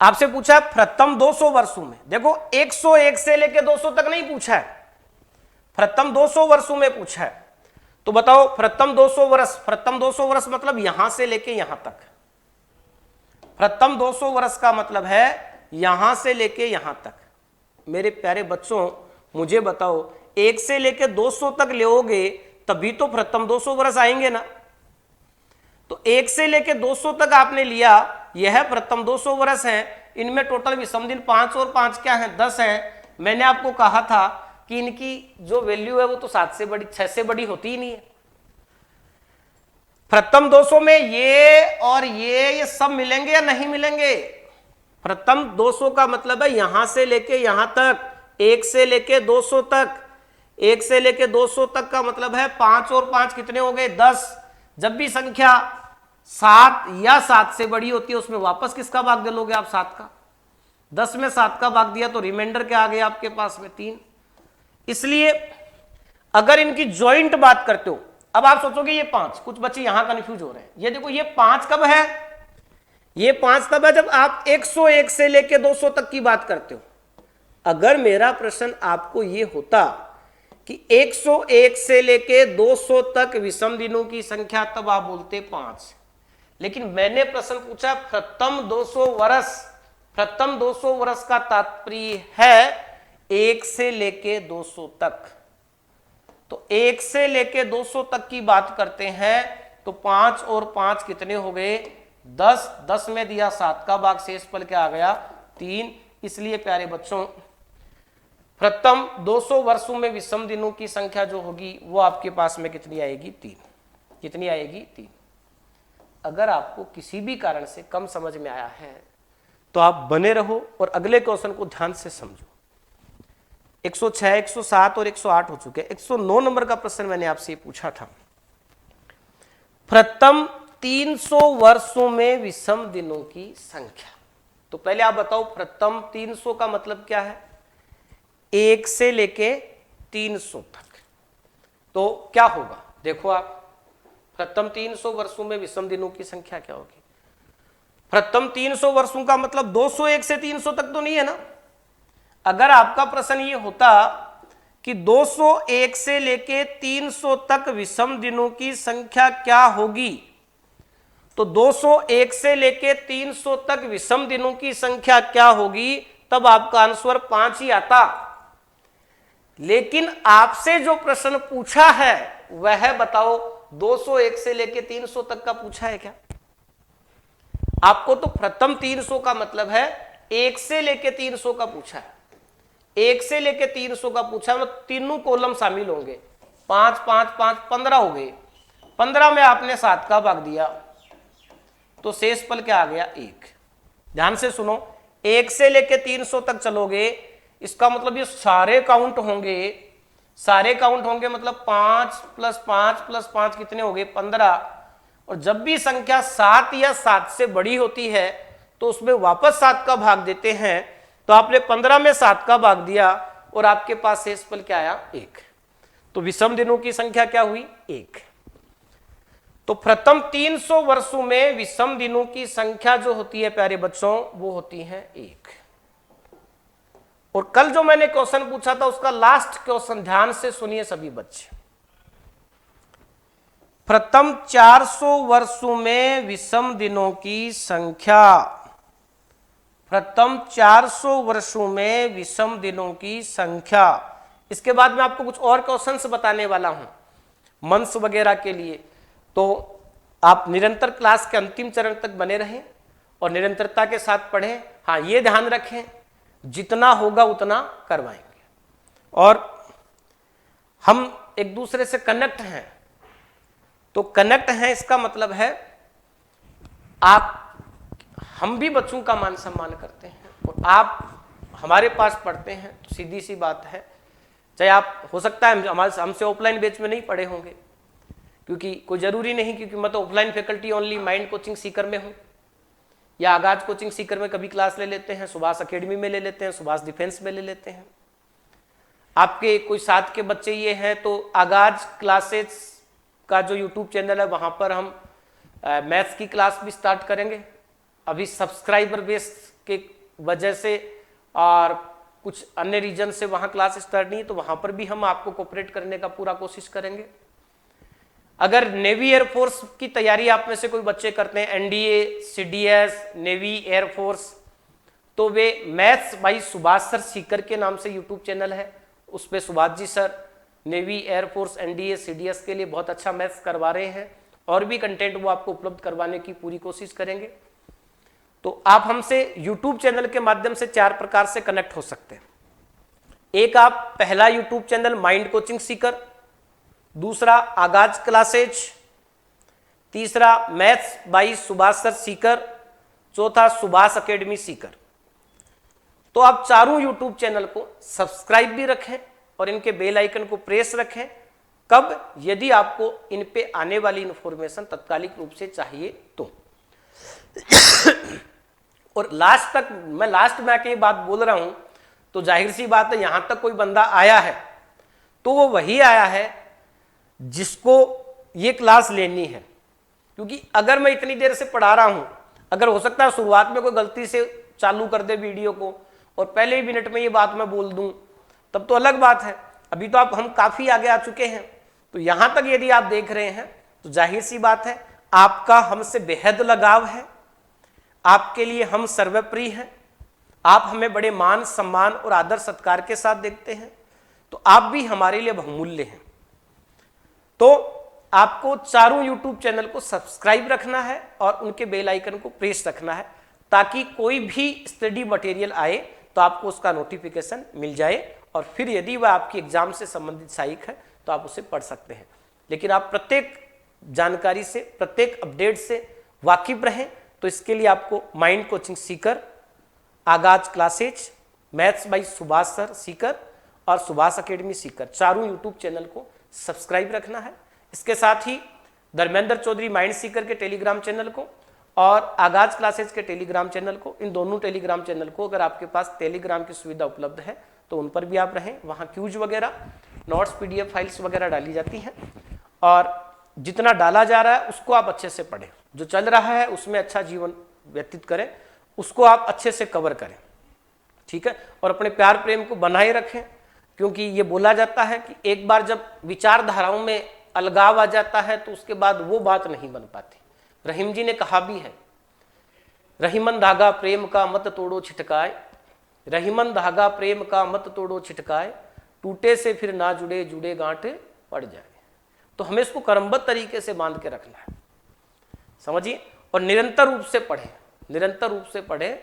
आपसे पूछा है प्रथम 200 वर्षों में। देखो 101 से लेकर 200 तक नहीं पूछा है, प्रथम 200 वर्षों में पूछा है। तो बताओ प्रथम 200 वर्ष, प्रथम 200 वर्ष मतलब यहां से लेके यहां तक। प्रथम 200 वर्ष का मतलब है यहां से लेके यहां तक। मेरे प्यारे बच्चों मुझे बताओ 1 से लेके 200 तक लोगे तभी तो प्रथम 200 वर्ष आएंगे ना। तो 1 से लेके 200 तक आपने लिया, यह प्रथम 200 वर्ष है। इनमें टोटल विषम दिन 5 और 5 क्या है, 10 है। मैंने आपको कहा था कि इनकी जो वैल्यू है वो तो 7 से बड़ी, 6 से बड़ी होती ही नहीं है। प्रथम 200 में ये और ये सब मिलेंगे या नहीं मिलेंगे? प्रथम 200 का मतलब है यहां से लेके यहां तक, 1 से लेके 200 तक। 1 से लेके 200 तक का मतलब है 5 और 5 कितने हो गए, 10। जब भी संख्या 7 या 7 से बड़ी होती है उसमें वापस किसका भाग डालोगे आप, 7 का। 10 में 7 का भाग दिया तो रिमाइंडर क्या आ गया आपके पास में, 3। इसलिए अगर इनकी ज्वाइंट बात करते हो, अब आप सोचोगे ये 5, कुछ बच्चे यहां कंफ्यूज हो रहे हैं। ये देखो ये 5 कब है, ये 5 तब है जब आप 101 से लेके 200 तक की बात करते हो। अगर मेरा प्रश्न आपको ये होता कि 101 से लेके 200 तक विषम दिनों की संख्या, तब आप बोलते 5। लेकिन मैंने प्रश्न पूछा प्रथम 200 वर्ष। प्रथम 200 वर्ष का तात्पर्य है 1 से लेके 200 तक। तो 1 से लेके 200 तक की बात करते हैं तो 5 और 5 कितने हो गए, 10। 10 में दिया 7 का भाग, शेषफल क्या आ गया, 3। इसलिए प्यारे बच्चों प्रथम 200 वर्षों में विषम दिनों की संख्या जो होगी वो आपके पास में कितनी आएगी, 3। कितनी आएगी, 3। अगर आपको किसी भी कारण से कम समझ में आया है तो आप बने रहो और अगले क्वेश्चन को ध्यान से समझो। 106, 107 और 108 हो चुके। 109 नंबर का प्रश्न मैंने आपसे पूछा था, प्रथम 300 वर्षों में विषम दिनों की संख्या। तो पहले आप बताओ प्रथम 300 का मतलब क्या है, 1 से लेके 300 तक। तो क्या होगा, देखो आप प्रथम 300 वर्षों में विषम दिनों की संख्या क्या होगी। प्रथम 300 वर्षों का मतलब 201 से 300 तक तो नहीं है ना। अगर आपका प्रश्न ये होता कि 201 से लेके 300 तक विषम दिनों की संख्या क्या होगी, तो 201 से लेके 300 तक विषम दिनों की संख्या क्या होगी, तब आपका आंसर 5 ही आता। लेकिन आपसे जो प्रश्न पूछा है वह बताओ 201 से लेके 300 तक का पूछा है क्या? आपको तो प्रथम 300 का मतलब है 1 से लेके 300 का पूछा है। 1 से लेके 300 का पूछा है, मतलब तीनों कॉलम शामिल होंगे। 5 5 5 15 हो गए। 15 में आपने 7 का भाग दिया तो शेषफल क्या आ गया, 1। ध्यान से सुनो, 1 से लेके 300 तक चलोगे, इसका मतलब ये सारे काउंट होंगे। सारे काउंट होंगे मतलब 5 + 5 + 5 कितने हो गए, 15। और जब भी संख्या 7 या 7 से बड़ी होती है तो उसमें वापस 7 का भाग देते हैं। तो आपने 15 में 7 का भाग दिया और आपके पास शेषफल क्या आया, 1। तो विषम दिनों की संख्या क्या हुई, 1। तो प्रथम 300 वर्षों में विषम दिनों की संख्या जो होती है प्यारे बच्चों वो होती है 1। और कल जो मैंने क्वेश्चन पूछा था उसका लास्ट क्वेश्चन ध्यान से सुनिए सभी बच्चे। प्रथम 400 वर्षों में विषम दिनों की संख्या। प्रथम 400 वर्षों में विषम दिनों की संख्या। इसके बाद मैं आपको कुछ और क्वेश्चंस बताने वाला हूं मंथ्स वगैरह के लिए। तो आप निरंतर क्लास के अंतिम चरण तक बने रहें और निरंतरता के साथ पढ़ें। हाँ, ये ध्यान रखें जितना होगा उतना करवाएंगे और हम एक दूसरे से कनेक्ट हैं। तो कनेक्ट है इसका मतलब है हम भी बच्चों का मान सम्मान करते हैं और आप हमारे पास पढ़ते हैं। तो सीधी सी बात है, चाहे आप हो सकता है हमसे ऑफलाइन बैच में नहीं पढ़े होंगे, क्योंकि कोई जरूरी नहीं, क्योंकि मैं तो offline faculty only mind coaching Sikar में हूँ या आगाज कोचिंग सीकर में कभी क्लास ले लेते हैं, सुभाष अकेडमी में ले लेते हैं, सुभाष डिफेंस में ले लेते हैं। आपके कोई साथ के बच्चे ये हैं तो आगाज क्लासेस का जो यूट्यूब चैनल है वहाँ पर हम मैथ्स की क्लास भी स्टार्ट करेंगे। अभी सब्सक्राइबर बेस के वजह से और कुछ अन्य रीजन से वहाँ क्लास स्टार्ट नहीं है, तो वहाँ पर भी हम आपको कोऑपरेट करने का पूरा कोशिश करेंगे। अगर नेवी एयरफोर्स की तैयारी आप में से कोई बच्चे करते हैं, एनडीए, सीडीएस, नेवी एयरफोर्स, तो वे maths by Subhash sir Sikar के नाम से यूट्यूब चैनल है, उस पर Subhash ji sir navy, air force, NDA, CDS के लिए बहुत अच्छा मैथ्स करवा रहे हैं, और भी कंटेंट वो आपको उपलब्ध करवाने की पूरी कोशिश करेंगे। तो आप हमसे यूट्यूब चैनल के माध्यम से 4 प्रकार से कनेक्ट हो सकते हैं। एक, आप पहला YouTube channel mind coaching Sikar, दूसरा आगाज क्लासेज, तीसरा maths by Subhash sir Sikar, चौथा सुभाष एकेडमी सीकर। तो आप चारों यूट्यूब चैनल को सब्सक्राइब भी रखें और इनके बेल आइकन को प्रेस रखें। कब? यदि आपको इन पे आने वाली इंफॉर्मेशन तत्कालिक रूप से चाहिए तो। और लास्ट में आके ये बात बोल रहा हूं तो जाहिर सी बात है, यहां तक कोई बंदा आया है तो वो वही आया है जिसको ये क्लास लेनी है। क्योंकि अगर मैं इतनी देर से पढ़ा रहा हूं, अगर हो सकता है शुरुआत में कोई गलती से चालू कर दे वीडियो को और पहले ही मिनट में ये बात मैं बोल दूं, तब तो अलग बात है। अभी तो हम काफी आगे आ चुके हैं। तो यहां तक यदि आप देख रहे हैं तो जाहिर सी बात है, आपका हमसे बेहद लगाव है, आपके लिए हम सर्वप्रिय हैं, आप हमें बड़े मान, सम्मान और आदर सत्कार के साथ देखते हैं, तो आप भी हमारे लिए बहुमूल्य हैं। तो आपको चारों यूट्यूब चैनल को सब्सक्राइब रखना है और उनके बेल आइकन को प्रेस रखना है, ताकि कोई भी स्टडी मटेरियल आए तो आपको उसका नोटिफिकेशन मिल जाए, और फिर यदि वह आपकी एग्जाम से संबंधित सहायक है तो आप उसे पढ़ सकते हैं। लेकिन आप प्रत्येक जानकारी से, प्रत्येक अपडेट से वाकिफ रहें, तो इसके लिए आपको माइंड कोचिंग सीकर, आगाज classes, maths by Subhash sir Sikar और सुभाष एकेडमी सीकर, चारों यूट्यूब चैनल को सब्सक्राइब रखना है। इसके साथ ही धर्मेंद्र चौधरी माइंड सीकर के टेलीग्राम चैनल को और आगाज क्लासेज के टेलीग्राम चैनल को, इन दोनों टेलीग्राम चैनल को, अगर आपके पास टेलीग्राम की सुविधा उपलब्ध है तो उन पर भी आप रहें। वहाँ क्यूज वगैरह, नोट्स, पीडीएफ फाइल्स वगैरह डाली जाती हैं, और जितना डाला जा रहा है उसको आप अच्छे से पढ़ें। जो चल रहा है उसमें अच्छा जीवन व्यतीत करें, उसको आप अच्छे से कवर करें, ठीक है। और अपने प्यार प्रेम को बनाए रखें, क्योंकि ये बोला जाता है कि एक बार जब विचारधाराओं में अलगाव आ जाता है तो उसके बाद वो बात नहीं बन पाती। रहीम जी ने कहा भी है, रहीमन धागा प्रेम का मत तोड़ो छिटकाए, रहीमन धागा प्रेम का मत तोड़ो छिटकाए, टूटे से फिर ना जुड़े, जुड़े गांठ पड़ जाए। तो हमें इसको क्रमबद्ध तरीके से बांध के रखना है, समझिए, और निरंतर रूप से पढ़ें, निरंतर रूप से पढ़ें।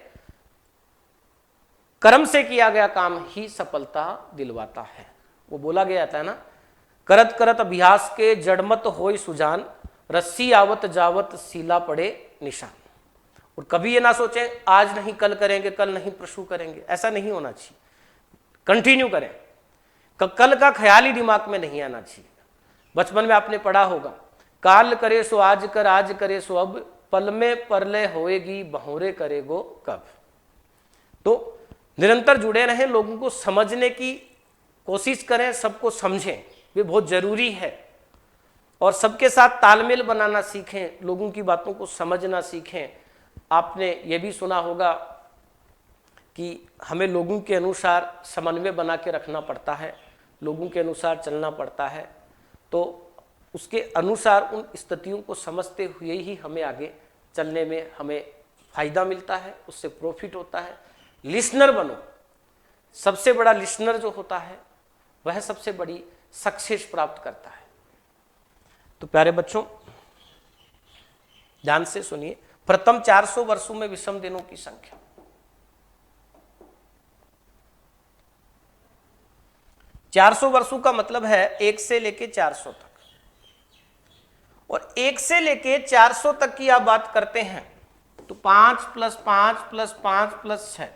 कर्म से किया गया काम ही सफलता दिलवाता है, वो बोला गया था ना, करत करत अभ्यास के जड़मत होय सुजान, रस्सी आवत जावत सीला पड़े निशान। और कभी ये ना सोचें आज नहीं कल करेंगे, कल नहीं परसों करेंगे, ऐसा नहीं होना चाहिए। कंटिन्यू करें, कल का ख्याल ही दिमाग में नहीं आना चाहिए। बचपन में आपने पढ़ा होगा, काल करे सो आज कर, आज करे सो अब, पल में परलय होएगी, बहोरे करेगो कब। तो निरंतर जुड़े रहें, लोगों को समझने की कोशिश करें, सबको समझें, ये बहुत जरूरी है। और सबके साथ तालमेल बनाना सीखें, लोगों की बातों को समझना सीखें। आपने ये भी सुना होगा कि हमें लोगों के अनुसार समन्वय बना के रखना पड़ता है, लोगों के अनुसार चलना पड़ता है। तो उसके अनुसार उन स्थितियों को समझते हुए ही हमें आगे चलने में हमें फायदा मिलता है, उससे प्रॉफिट होता है। लिसनर बनो, सबसे बड़ा लिसनर जो होता है वह सबसे बड़ी सक्सेस प्राप्त करता है। तो प्यारे बच्चों, ध्यान से सुनिए। प्रथम 400 वर्षों में विषम दिनों की संख्या, 400 वर्षों का मतलब है 1 से लेके 400 तक, और 1 से लेके 400 तक की आप बात करते हैं तो 5 + 5 + 5 + 6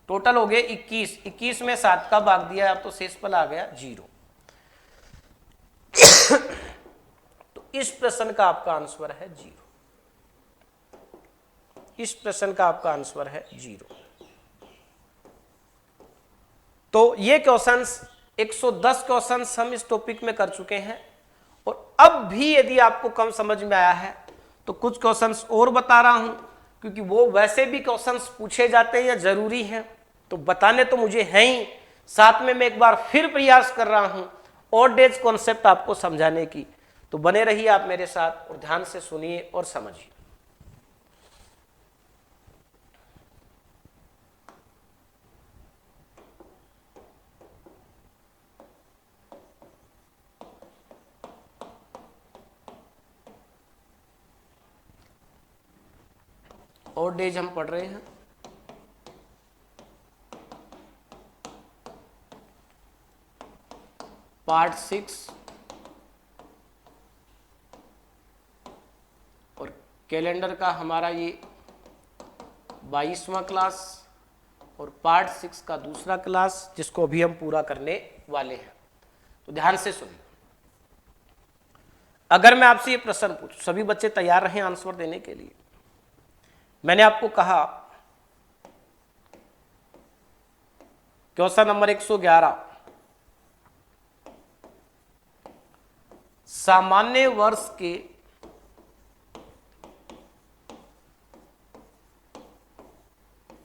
टोटल हो गए 21। 21 में 7 का भाग दिया आप तो शेषफल आ गया 0। तो इस प्रश्न का आपका आंसर है 0। इस प्रश्न का आपका आंसर है 0। तो ये क्वेश्चंस 110 क्वेश्चंस हम इस टॉपिक में कर चुके हैं। और अब भी यदि आपको कम समझ में आया है तो कुछ क्वेश्चंस और बता रहा हूं, क्योंकि वो वैसे भी क्वेश्चंस पूछे जाते हैं या जरूरी हैं, तो बताने तो मुझे हैं ही, साथ में मैं एक बार फिर प्रयास कर रहा हूं और डेज कॉन्सेप्ट आपको समझाने की। तो बने रहिए आप मेरे साथ और ध्यान से सुनिए और समझिए। और डेज हम पढ़ रहे हैं। पार्ट 6 और कैलेंडर का हमारा ये 22वां क्लास और पार्ट 6 का दूसरा क्लास, जिसको अभी हम पूरा करने वाले हैं। तो ध्यान से सुनिए। अगर मैं आपसे ये प्रश्न पूछूं, सभी बच्चे तैयार रहें आंसर देने के लिए। मैंने आपको कहा क्वेश्चन नंबर 111, सामान्य वर्ष के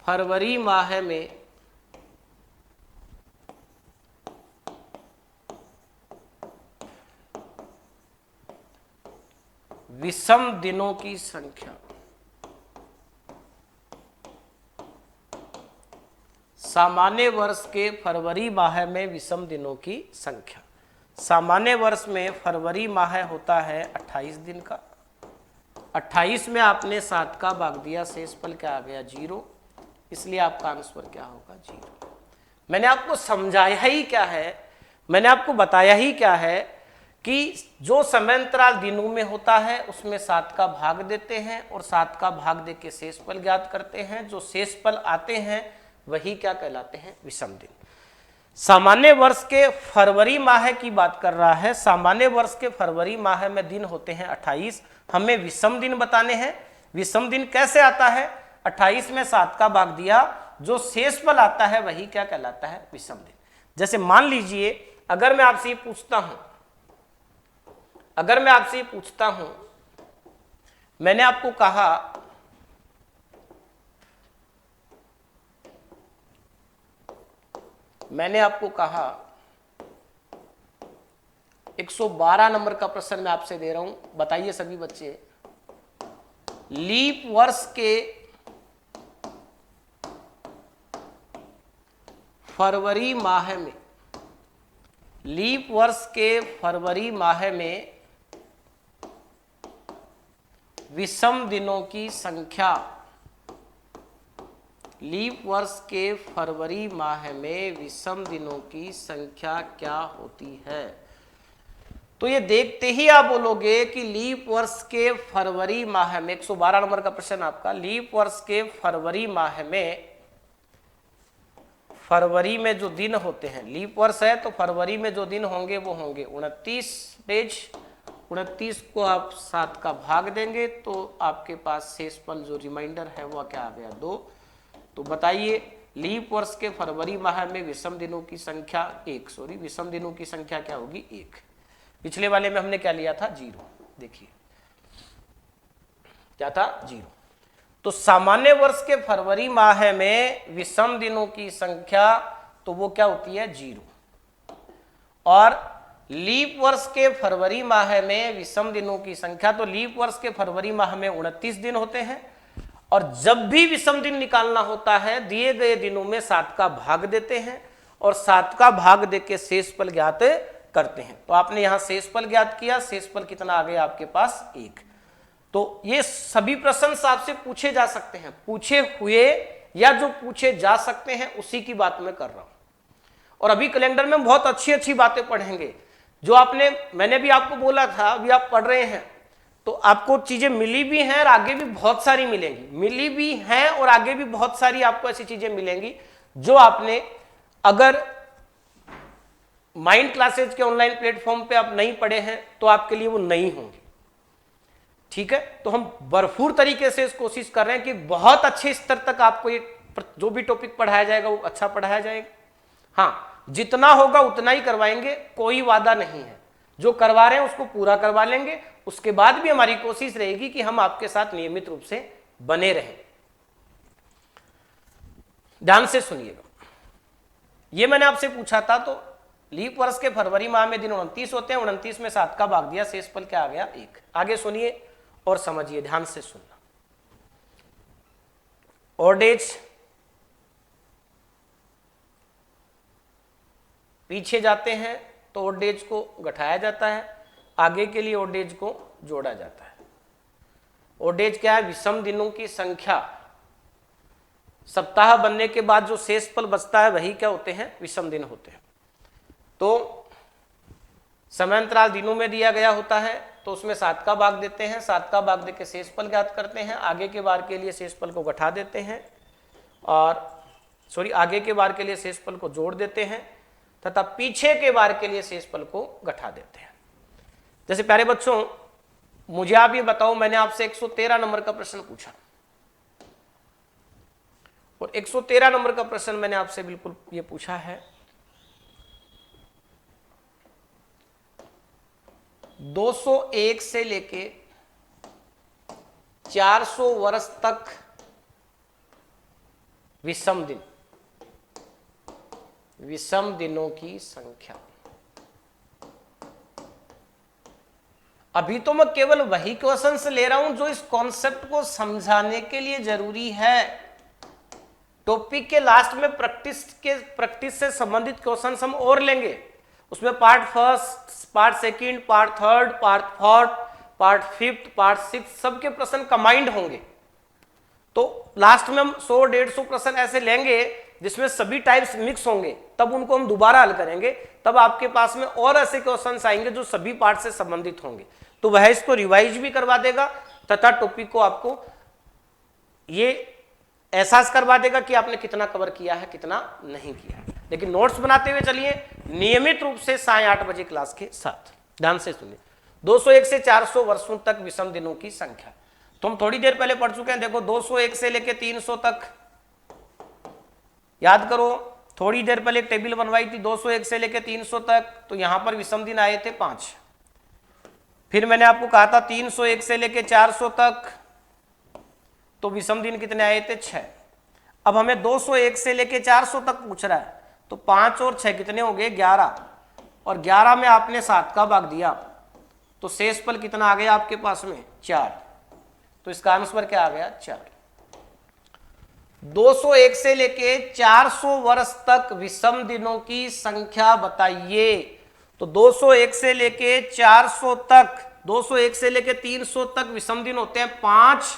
फरवरी माह में विषम दिनों की संख्या, सामान्य वर्ष के फरवरी माह में विषम दिनों की संख्या। सामान्य वर्ष में फरवरी माह होता है 28 दिन का। 28 में आपने 7 का भाग दिया, शेषफल क्या आ गया 0, इसलिए आपका आंसर क्या होगा 0। मैंने आपको समझाया ही क्या है, मैंने आपको बताया ही क्या है कि जो समयांतराल दिनों में होता है उसमें 7 का भाग देते हैं और 7 का भाग देके शेषफल ज्ञात करते हैं। जो शेषफल आते हैं वही क्या कहलाते हैं, विषम दिन। सामान्य वर्ष के फरवरी माह की बात कर रहा है। सामान्य वर्ष के फरवरी माह में दिन होते हैं 28, हमें विषम दिन बताने हैं। विषम दिन कैसे आता है, 28 में 7 का भाग दिया, जो शेषफल आता है वही क्या कहलाता है, विषम दिन। जैसे मान लीजिए अगर मैं आपसे पूछता हूं, मैंने आपको कहा मैंने आपको कहा 112 नंबर का प्रश्न मैं आपसे दे रहा हूं, बताइए सभी बच्चे, लीप वर्ष के फरवरी माह में, लीप वर्ष के फरवरी माह में विषम दिनों की संख्या, लीप वर्ष के फरवरी माह में विषम दिनों की संख्या क्या होती है। तो ये देखते ही आप बोलोगे कि लीप वर्ष के फरवरी माह में, 112 नंबर का प्रश्न आपका, लीप वर्ष के फरवरी माह में, फरवरी में जो दिन होते हैं, लीप वर्ष है तो फरवरी में जो दिन होंगे वो होंगे 29 डेज। 29 को आप 7 का भाग देंगे तो आपके पास शेषफल जो रिमाइंडर है वो क्या आ गया 2। तो बताइए लीप वर्ष के फरवरी माह में विषम दिनों की संख्या विषम दिनों की संख्या क्या होगी 1। पिछले वाले में हमने क्या लिया था 0, देखिए क्या था 0। तो सामान्य वर्ष के फरवरी माह में विषम दिनों की संख्या तो वो क्या होती है 0, और लीप वर्ष के फरवरी माह में विषम दिनों की संख्या, तो लीप वर्ष के फरवरी माह में 29 दिन होते हैं, और जब भी विषम दिन निकालना होता है दिए गए दिनों में 7 का भाग देते हैं और 7 का भाग देके शेषफल ज्ञात करते हैं। तो आपने यहां शेषफल ज्ञात किया, शेषफल कितना आ गया आपके पास 1। तो ये सभी प्रश्न आपसे पूछे जा सकते हैं, पूछे हुए या जो पूछे जा सकते हैं उसी की बात मैं कर रहा हूं। और अभी कैलेंडर में बहुत अच्छी अच्छी बातें पढ़ेंगे जो मैंने भी आपको बोला था, अभी आप पढ़ रहे हैं तो आपको चीजें मिली भी हैं और आगे भी बहुत सारी मिलेंगी, मिली भी हैं और आगे भी बहुत सारी आपको ऐसी चीजें मिलेंगी जो आपने अगर माइंड क्लासेज के ऑनलाइन प्लेटफॉर्म पे आप नहीं पढ़े हैं तो आपके लिए वो नहीं होंगी। ठीक है, तो हम भरपूर तरीके से इस कोशिश कर रहे हैं कि बहुत अच्छे स्तर तक आपको ये जो भी टॉपिक पढ़ाया जाएगा वो अच्छा पढ़ाया जाएगा। हाँ, जितना होगा उतना ही करवाएंगे, कोई वादा नहीं है, जो करवा रहे हैं उसको पूरा करवा लेंगे। उसके बाद भी हमारी कोशिश रहेगी कि हम आपके साथ नियमित रूप से बने रहें। ध्यान से सुनिएगा, ये मैंने आपसे पूछा था, तो लीप वर्ष के फरवरी माह में दिन 29 होते हैं, 29 में 7 का भाग दिया, शेषफल क्या आ गया 1। आगे सुनिए और समझिए, ध्यान से सुनना। ऑड डेज पीछे जाते हैं तो ऑड डेज को घटाया जाता है, आगे के लिए ऑड डेज को जोड़ा जाता है। ऑड डेज क्या है, विषम दिनों की संख्या, सप्ताह बनने के बाद जो शेष पल बचता है वही क्या होते हैं, विषम दिन होते हैं। तो समय अंतराल दिनों में दिया गया होता है तो उसमें 7 का भाग देते हैं, 7 का भाग देके शेष पल ज्ञात करते हैं, आगे के बार के लिए शेष पल को घटा देते हैं और आगे के बार के लिए शेष पल को जोड़ देते हैं तथा पीछे के बार के लिए शेष पल को घटा देते हैं। जैसे प्यारे बच्चों, मुझे आप ये बताओ, मैंने आपसे 113 नंबर का प्रश्न पूछा और 113 नंबर का प्रश्न मैंने आपसे बिल्कुल ये पूछा है 201 से लेके 400 वर्ष तक विषम दिन, विषम दिनों की संख्या। अभी तो मैं केवल वही क्वेश्चंस ले रहा हूं जो इस कॉन्सेप्ट को समझाने के लिए जरूरी है। टॉपिक के लास्ट में प्रैक्टिस से संबंधित क्वेश्चंस हम और लेंगे, उसमें part first, part second, part third, part fourth, part fifth, part six, सबके प्रश्न कंबाइंड होंगे। तो लास्ट में हम 100-150 प्रश्न ऐसे लेंगे जिसमें सभी टाइप्स मिक्स होंगे, तब उनको हम दोबारा हल करेंगे, तब आपके पास में और ऐसे क्वेश्चंस आएंगे जो सभी पार्ट से संबंधित होंगे। तो वह इसको रिवाइज भी करवा देगा तथा टॉपिक को आपको ये एहसास करवा देगा कि आपने कितना कवर किया है, कितना नहीं किया है। लेकिन नोट्स बनाते हुए चलिए नियमित रूप से 8:30 बजे क्लास के साथ। ध्यान से सुनिए। 201 से 400 वर्षों तक विषम दिनों की संख्या तो हम थोड़ी देर पहले पढ़ चुके हैं। देखो 201 से लेके 300 तक याद करो, थोड़ी देर पहले एक टेबल बनवाई थी 201 से लेके 300 तक, तो यहां पर विषम दिन आए थे 5। फिर मैंने आपको कहा था 301 से लेके 400 तक तो विषम दिन कितने आए थे, 6। अब हमें 201 से लेके 400 तक पूछ रहा है तो 5 और 6 कितने हो गए, 11, और 11 में आपने 7 का भाग दिया तो शेष पल कितना आ गया आपके पास में, 4। तो इसका आंसर क्या आ गया, 4। 201 से लेके 400 वर्ष तक विषम दिनों की संख्या बताइए। तो 201 से लेके 400 तक, 201 से लेके 300 तक विषम दिन होते हैं 5,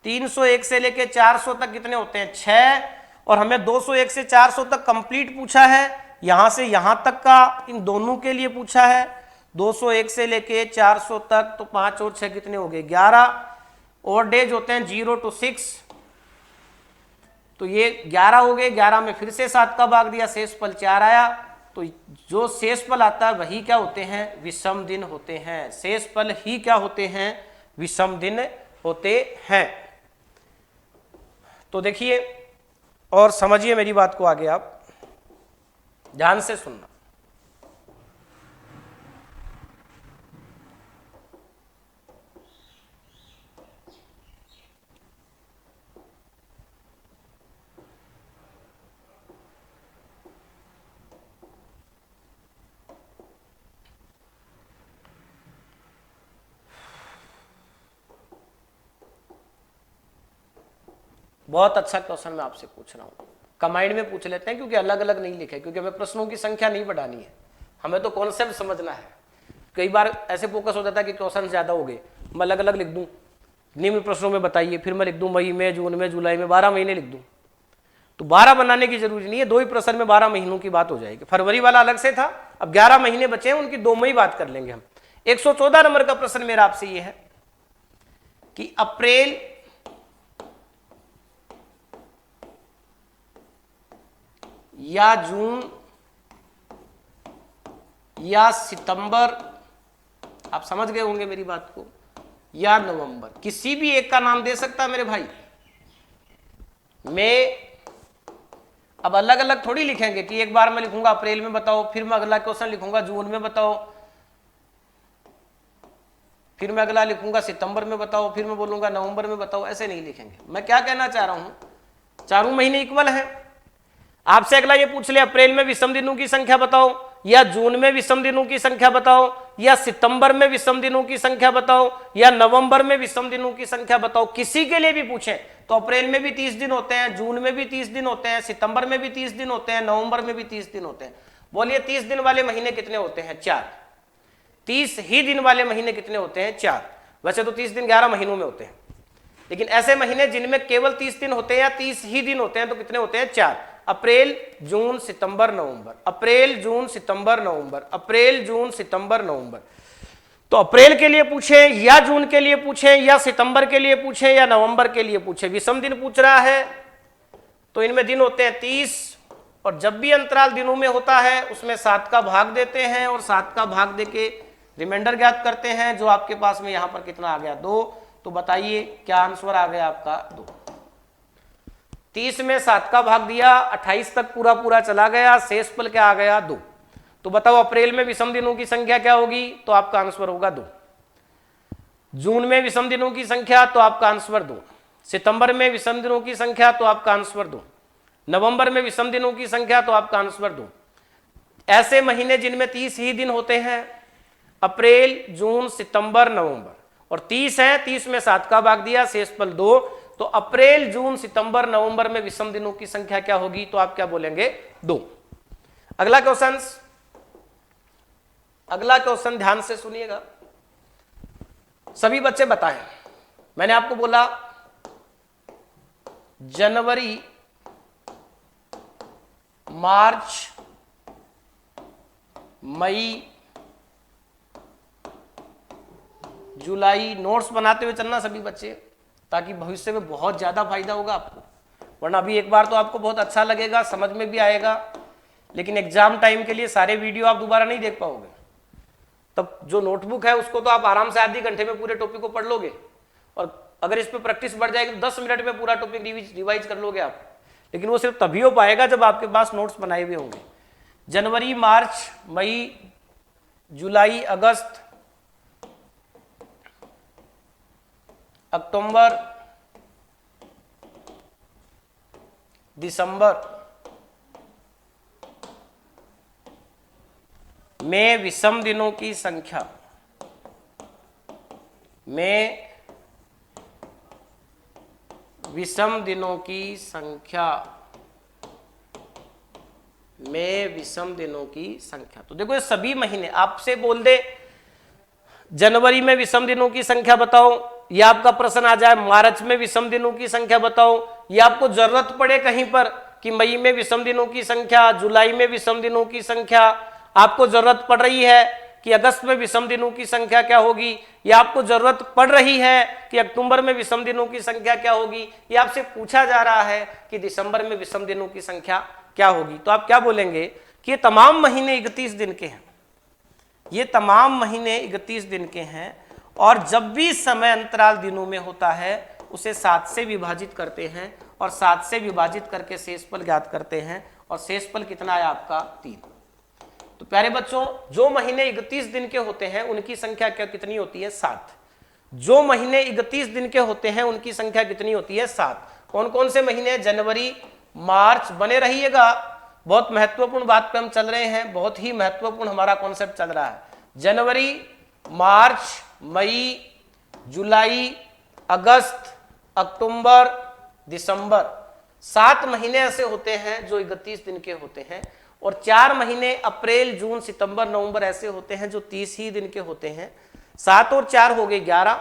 301 से लेके 400 तक कितने होते हैं, 6, और हमें 201 से 400 तक कंप्लीट पूछा है, यहां से यहां तक का इन दोनों के लिए पूछा है। 201 से लेके 400 तक तो 5 और 6 कितने हो गए, 11, और डेज होते हैं 0 to 6, तो ये 11 हो गए। 11 में फिर से 7 का भाग दिया, शेष पल 4 आया, तो जो शेष पल आता है वही क्या होते हैं, विषम दिन होते हैं। शेष पल ही क्या होते हैं, विषम दिन होते हैं। तो देखिए और समझिए मेरी बात को आगे, आप ध्यान से सुनना। बहुत अच्छा क्वेश्चन मैं आपसे पूछ रहा हूँ, कमांड में पूछ लेते हैं क्योंकि अलग अलग नहीं लिखे, क्योंकि हमें प्रश्नों की संख्या नहीं बढ़ानी है, हमें तो कॉन्सेप्ट समझना है। कई बार ऐसे फोकस हो जाता है कि क्वेश्चन ज्यादा हो गए, मैं अलग अलग लिख दूं, निम्न प्रश्नों में बताइए, फिर मैं लिख दूं मई में, जून में, जुलाई में, 12 महीने लिख दूं, तो 12 बनाने की जरूरी नहीं है, 2 ही प्रश्न में 12 महीनों की बात हो जाएगी। फरवरी वाला अलग से था, अब 11 महीने बचे हैं, उनकी 2 में ही बात कर लेंगे हम। 114 नंबर का प्रश्न मेरा आपसे ये है कि अप्रैल या जून या सितंबर, आप समझ गए होंगे मेरी बात को, या नवंबर, किसी भी एक का नाम दे सकता है मेरे भाई। मैं अब अलग अलग थोड़ी लिखेंगे कि एक बार मैं लिखूंगा अप्रैल में बताओ, फिर मैं अगला क्वेश्चन लिखूंगा जून में बताओ, फिर मैं अगला लिखूंगा सितंबर में बताओ, फिर मैं बोलूंगा नवंबर में बताओ, ऐसे नहीं लिखेंगे। मैं क्या कहना चाह रहा हूं, चारों महीने इक्वल है। आपसे अगला ये पूछ ले अप्रैल में विषम दिनों की संख्या बताओ, या जून में विषम दिनों की संख्या बताओ, या सितंबर में विषम दिनों की संख्या बताओ, या नवंबर में विषम दिनों की संख्या बताओ, किसी के लिए भी पूछें तो अप्रैल में भी 30 दिन होते हैं, जून में भी 30 दिन होते हैं, सितंबर में भी 30 दिन होते हैं, नवंबर में भी 30 दिन होते हैं। बोलिए 30 दिन वाले महीने कितने होते हैं, 4। 30 ही दिन वाले महीने कितने होते हैं, 4। वैसे तो 30 दिन 11 महीनों में होते हैं, लेकिन ऐसे महीने जिनमें केवल 30 दिन होते हैं या 30 ही दिन होते हैं तो कितने होते हैं? 4। अप्रैल, जून, सितंबर, नवंबर, अप्रैल, जून, सितंबर, नवंबर, अप्रैल, जून, सितंबर, नवंबर। तो अप्रैल के लिए पूछें या जून के लिए पूछें या सितंबर के लिए पूछें या नवंबर के लिए पूछें, विषम दिन पूछ रहा है तो इनमें दिन होते हैं 30, और जब भी अंतराल दिनों में होता है उसमें 7 का भाग देते हैं और 7 का भाग देके रिमाइंडर ज्ञात करते हैं, जो आपके पास में यहां पर कितना आ गया? 2। तो बताइए क्या आंसर आ गया आपका? 2। 30 में 7 का भाग दिया, 28 तक पूरा पूरा चला गया, शेष पल क्या आ गया? 2। तो बताओ अप्रैल में विषम दिनों की संख्या क्या होगी? तो आपका आंसर होगा 2। जून में विषम दिनों की संख्या, तो आपका आंसर 2। सितंबर में विषम दिनों की संख्या, तो आपका आंसर 2। नवंबर में विषम दिनों की संख्या, तो आपका आंसर 2। ऐसे महीने जिनमें 30 ही दिन होते हैं, अप्रैल, जून, सितंबर, नवंबर, और 30 है, 30 में 7 का भाग दिया, शेष पल 2। तो अप्रैल, जून, सितंबर, नवंबर में विषम दिनों की संख्या क्या होगी? तो आप क्या बोलेंगे? 2। अगला क्वेश्चन, अगला क्वेश्चन ध्यान से सुनिएगा, सभी बच्चे बताएं। मैंने आपको बोला जनवरी, मार्च, मई, जुलाई। नोट्स बनाते हुए चलना सभी बच्चे, ताकि भविष्य में बहुत ज्यादा फायदा होगा आपको। वरना अभी एक बार तो आपको बहुत अच्छा लगेगा, समझ में भी आएगा, लेकिन एग्जाम टाइम के लिए सारे वीडियो आप दोबारा नहीं देख पाओगे। तब जो नोटबुक है उसको तो आप आराम से आधे घंटे में पूरे टॉपिक को पढ़ लोगे, और अगर इस पर प्रैक्टिस बढ़ जाएगी तो 10 मिनट में पूरा टॉपिक रिवाइज कर लोगे आप। लेकिन वो सिर्फ तभी हो पाएगा जब आपके पास नोट्स बनाए हुए होंगे। जनवरी, मार्च, मई, जुलाई, अगस्त, अक्टूबर, दिसंबर में विषम दिनों की संख्या, में विषम दिनों की संख्या, में विषम दिनों की संख्या। तो देखो ये सभी महीने आपसे बोल दे जनवरी में विषम दिनों की संख्या बताओ, या आपका प्रश्न आ जाए मार्च में विषम दिनों की संख्या बताओ, या आपको जरूरत पड़े कहीं पर कि मई में विषम दिनों की संख्या, जुलाई में विषम दिनों की संख्या, आपको जरूरत पड़ रही है कि अगस्त में विषम दिनों की संख्या क्या होगी, या आपको जरूरत पड़ रही है कि अक्टूबर में विषम दिनों की संख्या क्या होगी, या आपसे पूछा जा रहा है कि दिसंबर में विषम दिनों की संख्या क्या होगी, तो आप क्या बोलेंगे कि ये तमाम महीने 31 दिन के हैं। ये तमाम महीने 31 दिन के हैं, और जब भी समय अंतराल दिनों में होता है उसे 7 से विभाजित करते हैं, और 7 से विभाजित करके शेषफल ज्ञात करते हैं, और शेषफल कितना है आपका? 3। तो प्यारे बच्चों, जो महीने 31 दिन के होते हैं उनकी संख्या क्या कितनी होती है? 7। जो महीने 31 दिन के होते हैं उनकी संख्या कितनी होती है? 7। कौन कौन से महीने? जनवरी, मार्च। बने रहिएगा, बहुत महत्वपूर्ण बात पे हम चल रहे हैं, बहुत ही महत्वपूर्ण हमारा कॉन्सेप्ट चल रहा है। जनवरी, मार्च, मई, जुलाई, अगस्त, अक्टूबर, दिसंबर। 7 महीने ऐसे होते हैं जो 31 दिन के होते हैं, और 4 महीने अप्रैल, जून, सितंबर, नवंबर ऐसे होते हैं जो 30 ही दिन के होते हैं। 7 और 4 हो गए 11।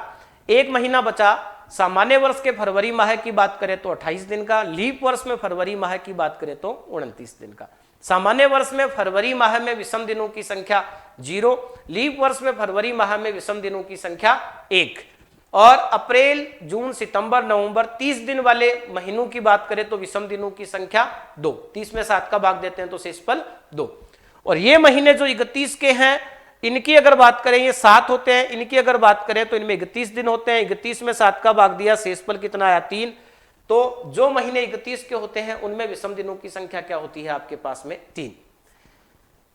एक महीना बचा। सामान्य वर्ष के फरवरी माह की बात करें तो 28 दिन का, लीप वर्ष में फरवरी माह की बात करें तो 29 दिन का। सामान्य वर्ष में फरवरी माह में विषम दिनों की संख्या 0, लीप वर्ष में फरवरी माह में विषम दिनों की संख्या 1, और अप्रैल, जून, सितंबर, नवंबर 30 दिन वाले महीनों की बात करें तो विषम दिनों की संख्या 2। 30 में 7 का भाग देते हैं तो शेषफल 2। और ये महीने जो 31 के हैं इनकी अगर बात करें, ये 7 होते हैं, इनकी अगर बात करें तो इनमें 31 दिन होते हैं। 31 में 7 का भाग दिया, शेषफल कितना आया? 3। तो जो महीने 31 के होते हैं उनमें विषम दिनों की संख्या क्या होती है आपके पास में? 3।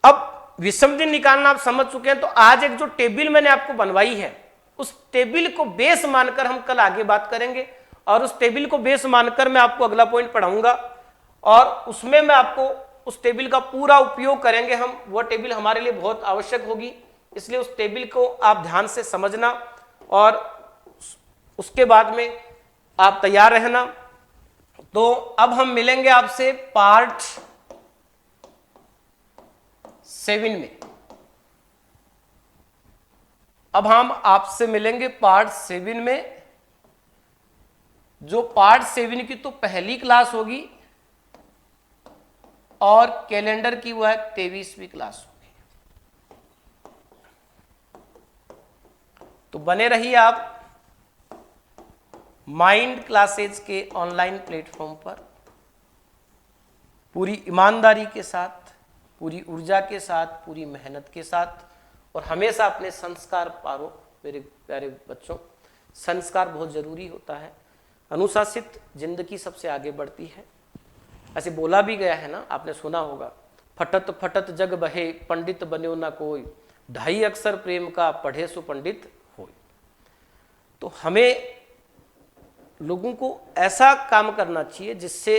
अब विषम दिन निकालना आप समझ चुके हैं, तो आज एक जो टेबल मैंने आपको बनवाई है उस टेबल को बेस मानकर हम कल आगे बात करेंगे, और उस टेबल को बेस मानकर मैं आपको अगला पॉइंट पढ़ाऊंगा, और उसमें मैं आपको उस टेबल का पूरा उपयोग करेंगे हम। वो टेबल हमारे लिए बहुत आवश्यक होगी, इसलिए उस टेबल को आप ध्यान से समझना, और उसके बाद में आप तैयार रहना। तो अब हम मिलेंगे आपसे पार्ट 7 में। अब हम आपसे मिलेंगे पार्ट 7 में, जो पार्ट 7 की तो पहली क्लास होगी और कैलेंडर की वो है 23वीं क्लास होगी। तो बने रहिए आप माइंड क्लासेज के ऑनलाइन प्लेटफॉर्म पर, पूरी ईमानदारी के साथ, पूरी ऊर्जा के साथ, पूरी मेहनत के साथ, और हमेशा अपने संस्कार पारो। मेरे प्यारे बच्चों, संस्कार बहुत जरूरी होता है। अनुशासित जिंदगी सबसे आगे बढ़ती है। ऐसे बोला भी गया है ना, आपने सुना होगा, फटत फटत जग बहे पंडित बन्यो ना कोई, ढाई अक्षर प्रेम का पढ़े सो पंडित होय। तो हमें लोगों को ऐसा काम करना चाहिए जिससे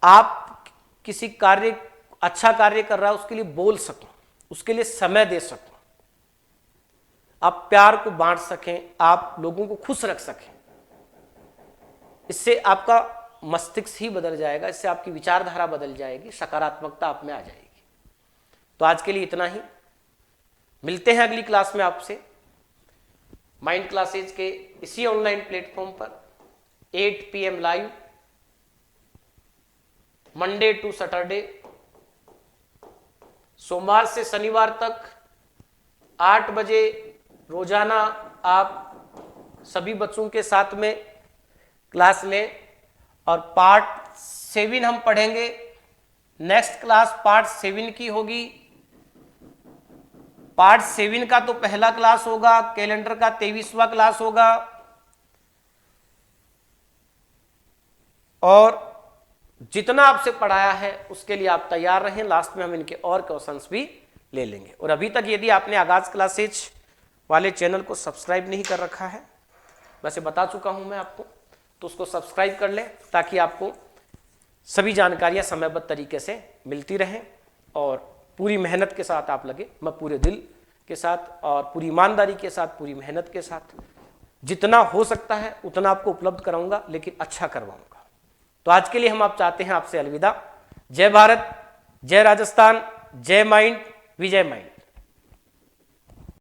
आप किसी कार्य, अच्छा कार्य कर रहा है उसके लिए बोल सको, उसके लिए समय दे सको, आप प्यार को बांट सकें, आप लोगों को खुश रख सकें। इससे आपका मस्तिष्क ही बदल जाएगा, इससे आपकी विचारधारा बदल जाएगी, सकारात्मकता आप में आ जाएगी। तो आज के लिए इतना ही, मिलते हैं अगली क्लास में आपसे माइंड क्लासेज के इसी ऑनलाइन प्लेटफॉर्म पर 8 PM live, Monday to Saturday, सोमवार से शनिवार तक 8 बजे रोजाना आप सभी बच्चों के साथ में क्लास लें। और पार्ट 7 हम पढ़ेंगे, नेक्स्ट क्लास पार्ट 7 की होगी। पार्ट 7 का तो पहला क्लास होगा, कैलेंडर का 23वां क्लास होगा। और जितना आपसे पढ़ाया है उसके लिए आप तैयार रहें, लास्ट में हम इनके और क्वेश्चंस भी ले लेंगे। और अभी तक यदि आपने आगाज क्लासेज वाले चैनल को सब्सक्राइब नहीं कर रखा है, वैसे बता चुका हूं मैं आपको, तो उसको सब्सक्राइब कर लें ताकि आपको सभी जानकारियां समयबद्ध तरीके से मिलती रहें और पूरी मेहनत के साथ आप लगे। मैं पूरे दिल के साथ और पूरी ईमानदारी के साथ, पूरी मेहनत के साथ जितना हो सकता है उतना आपको उपलब्ध कराऊंगा, लेकिन अच्छा करवाऊंगा। तो आज के लिए हम आप चाहते हैं आपसे अलविदा। जय भारत, जय राजस्थान, जय माइंड, विजय माइंड।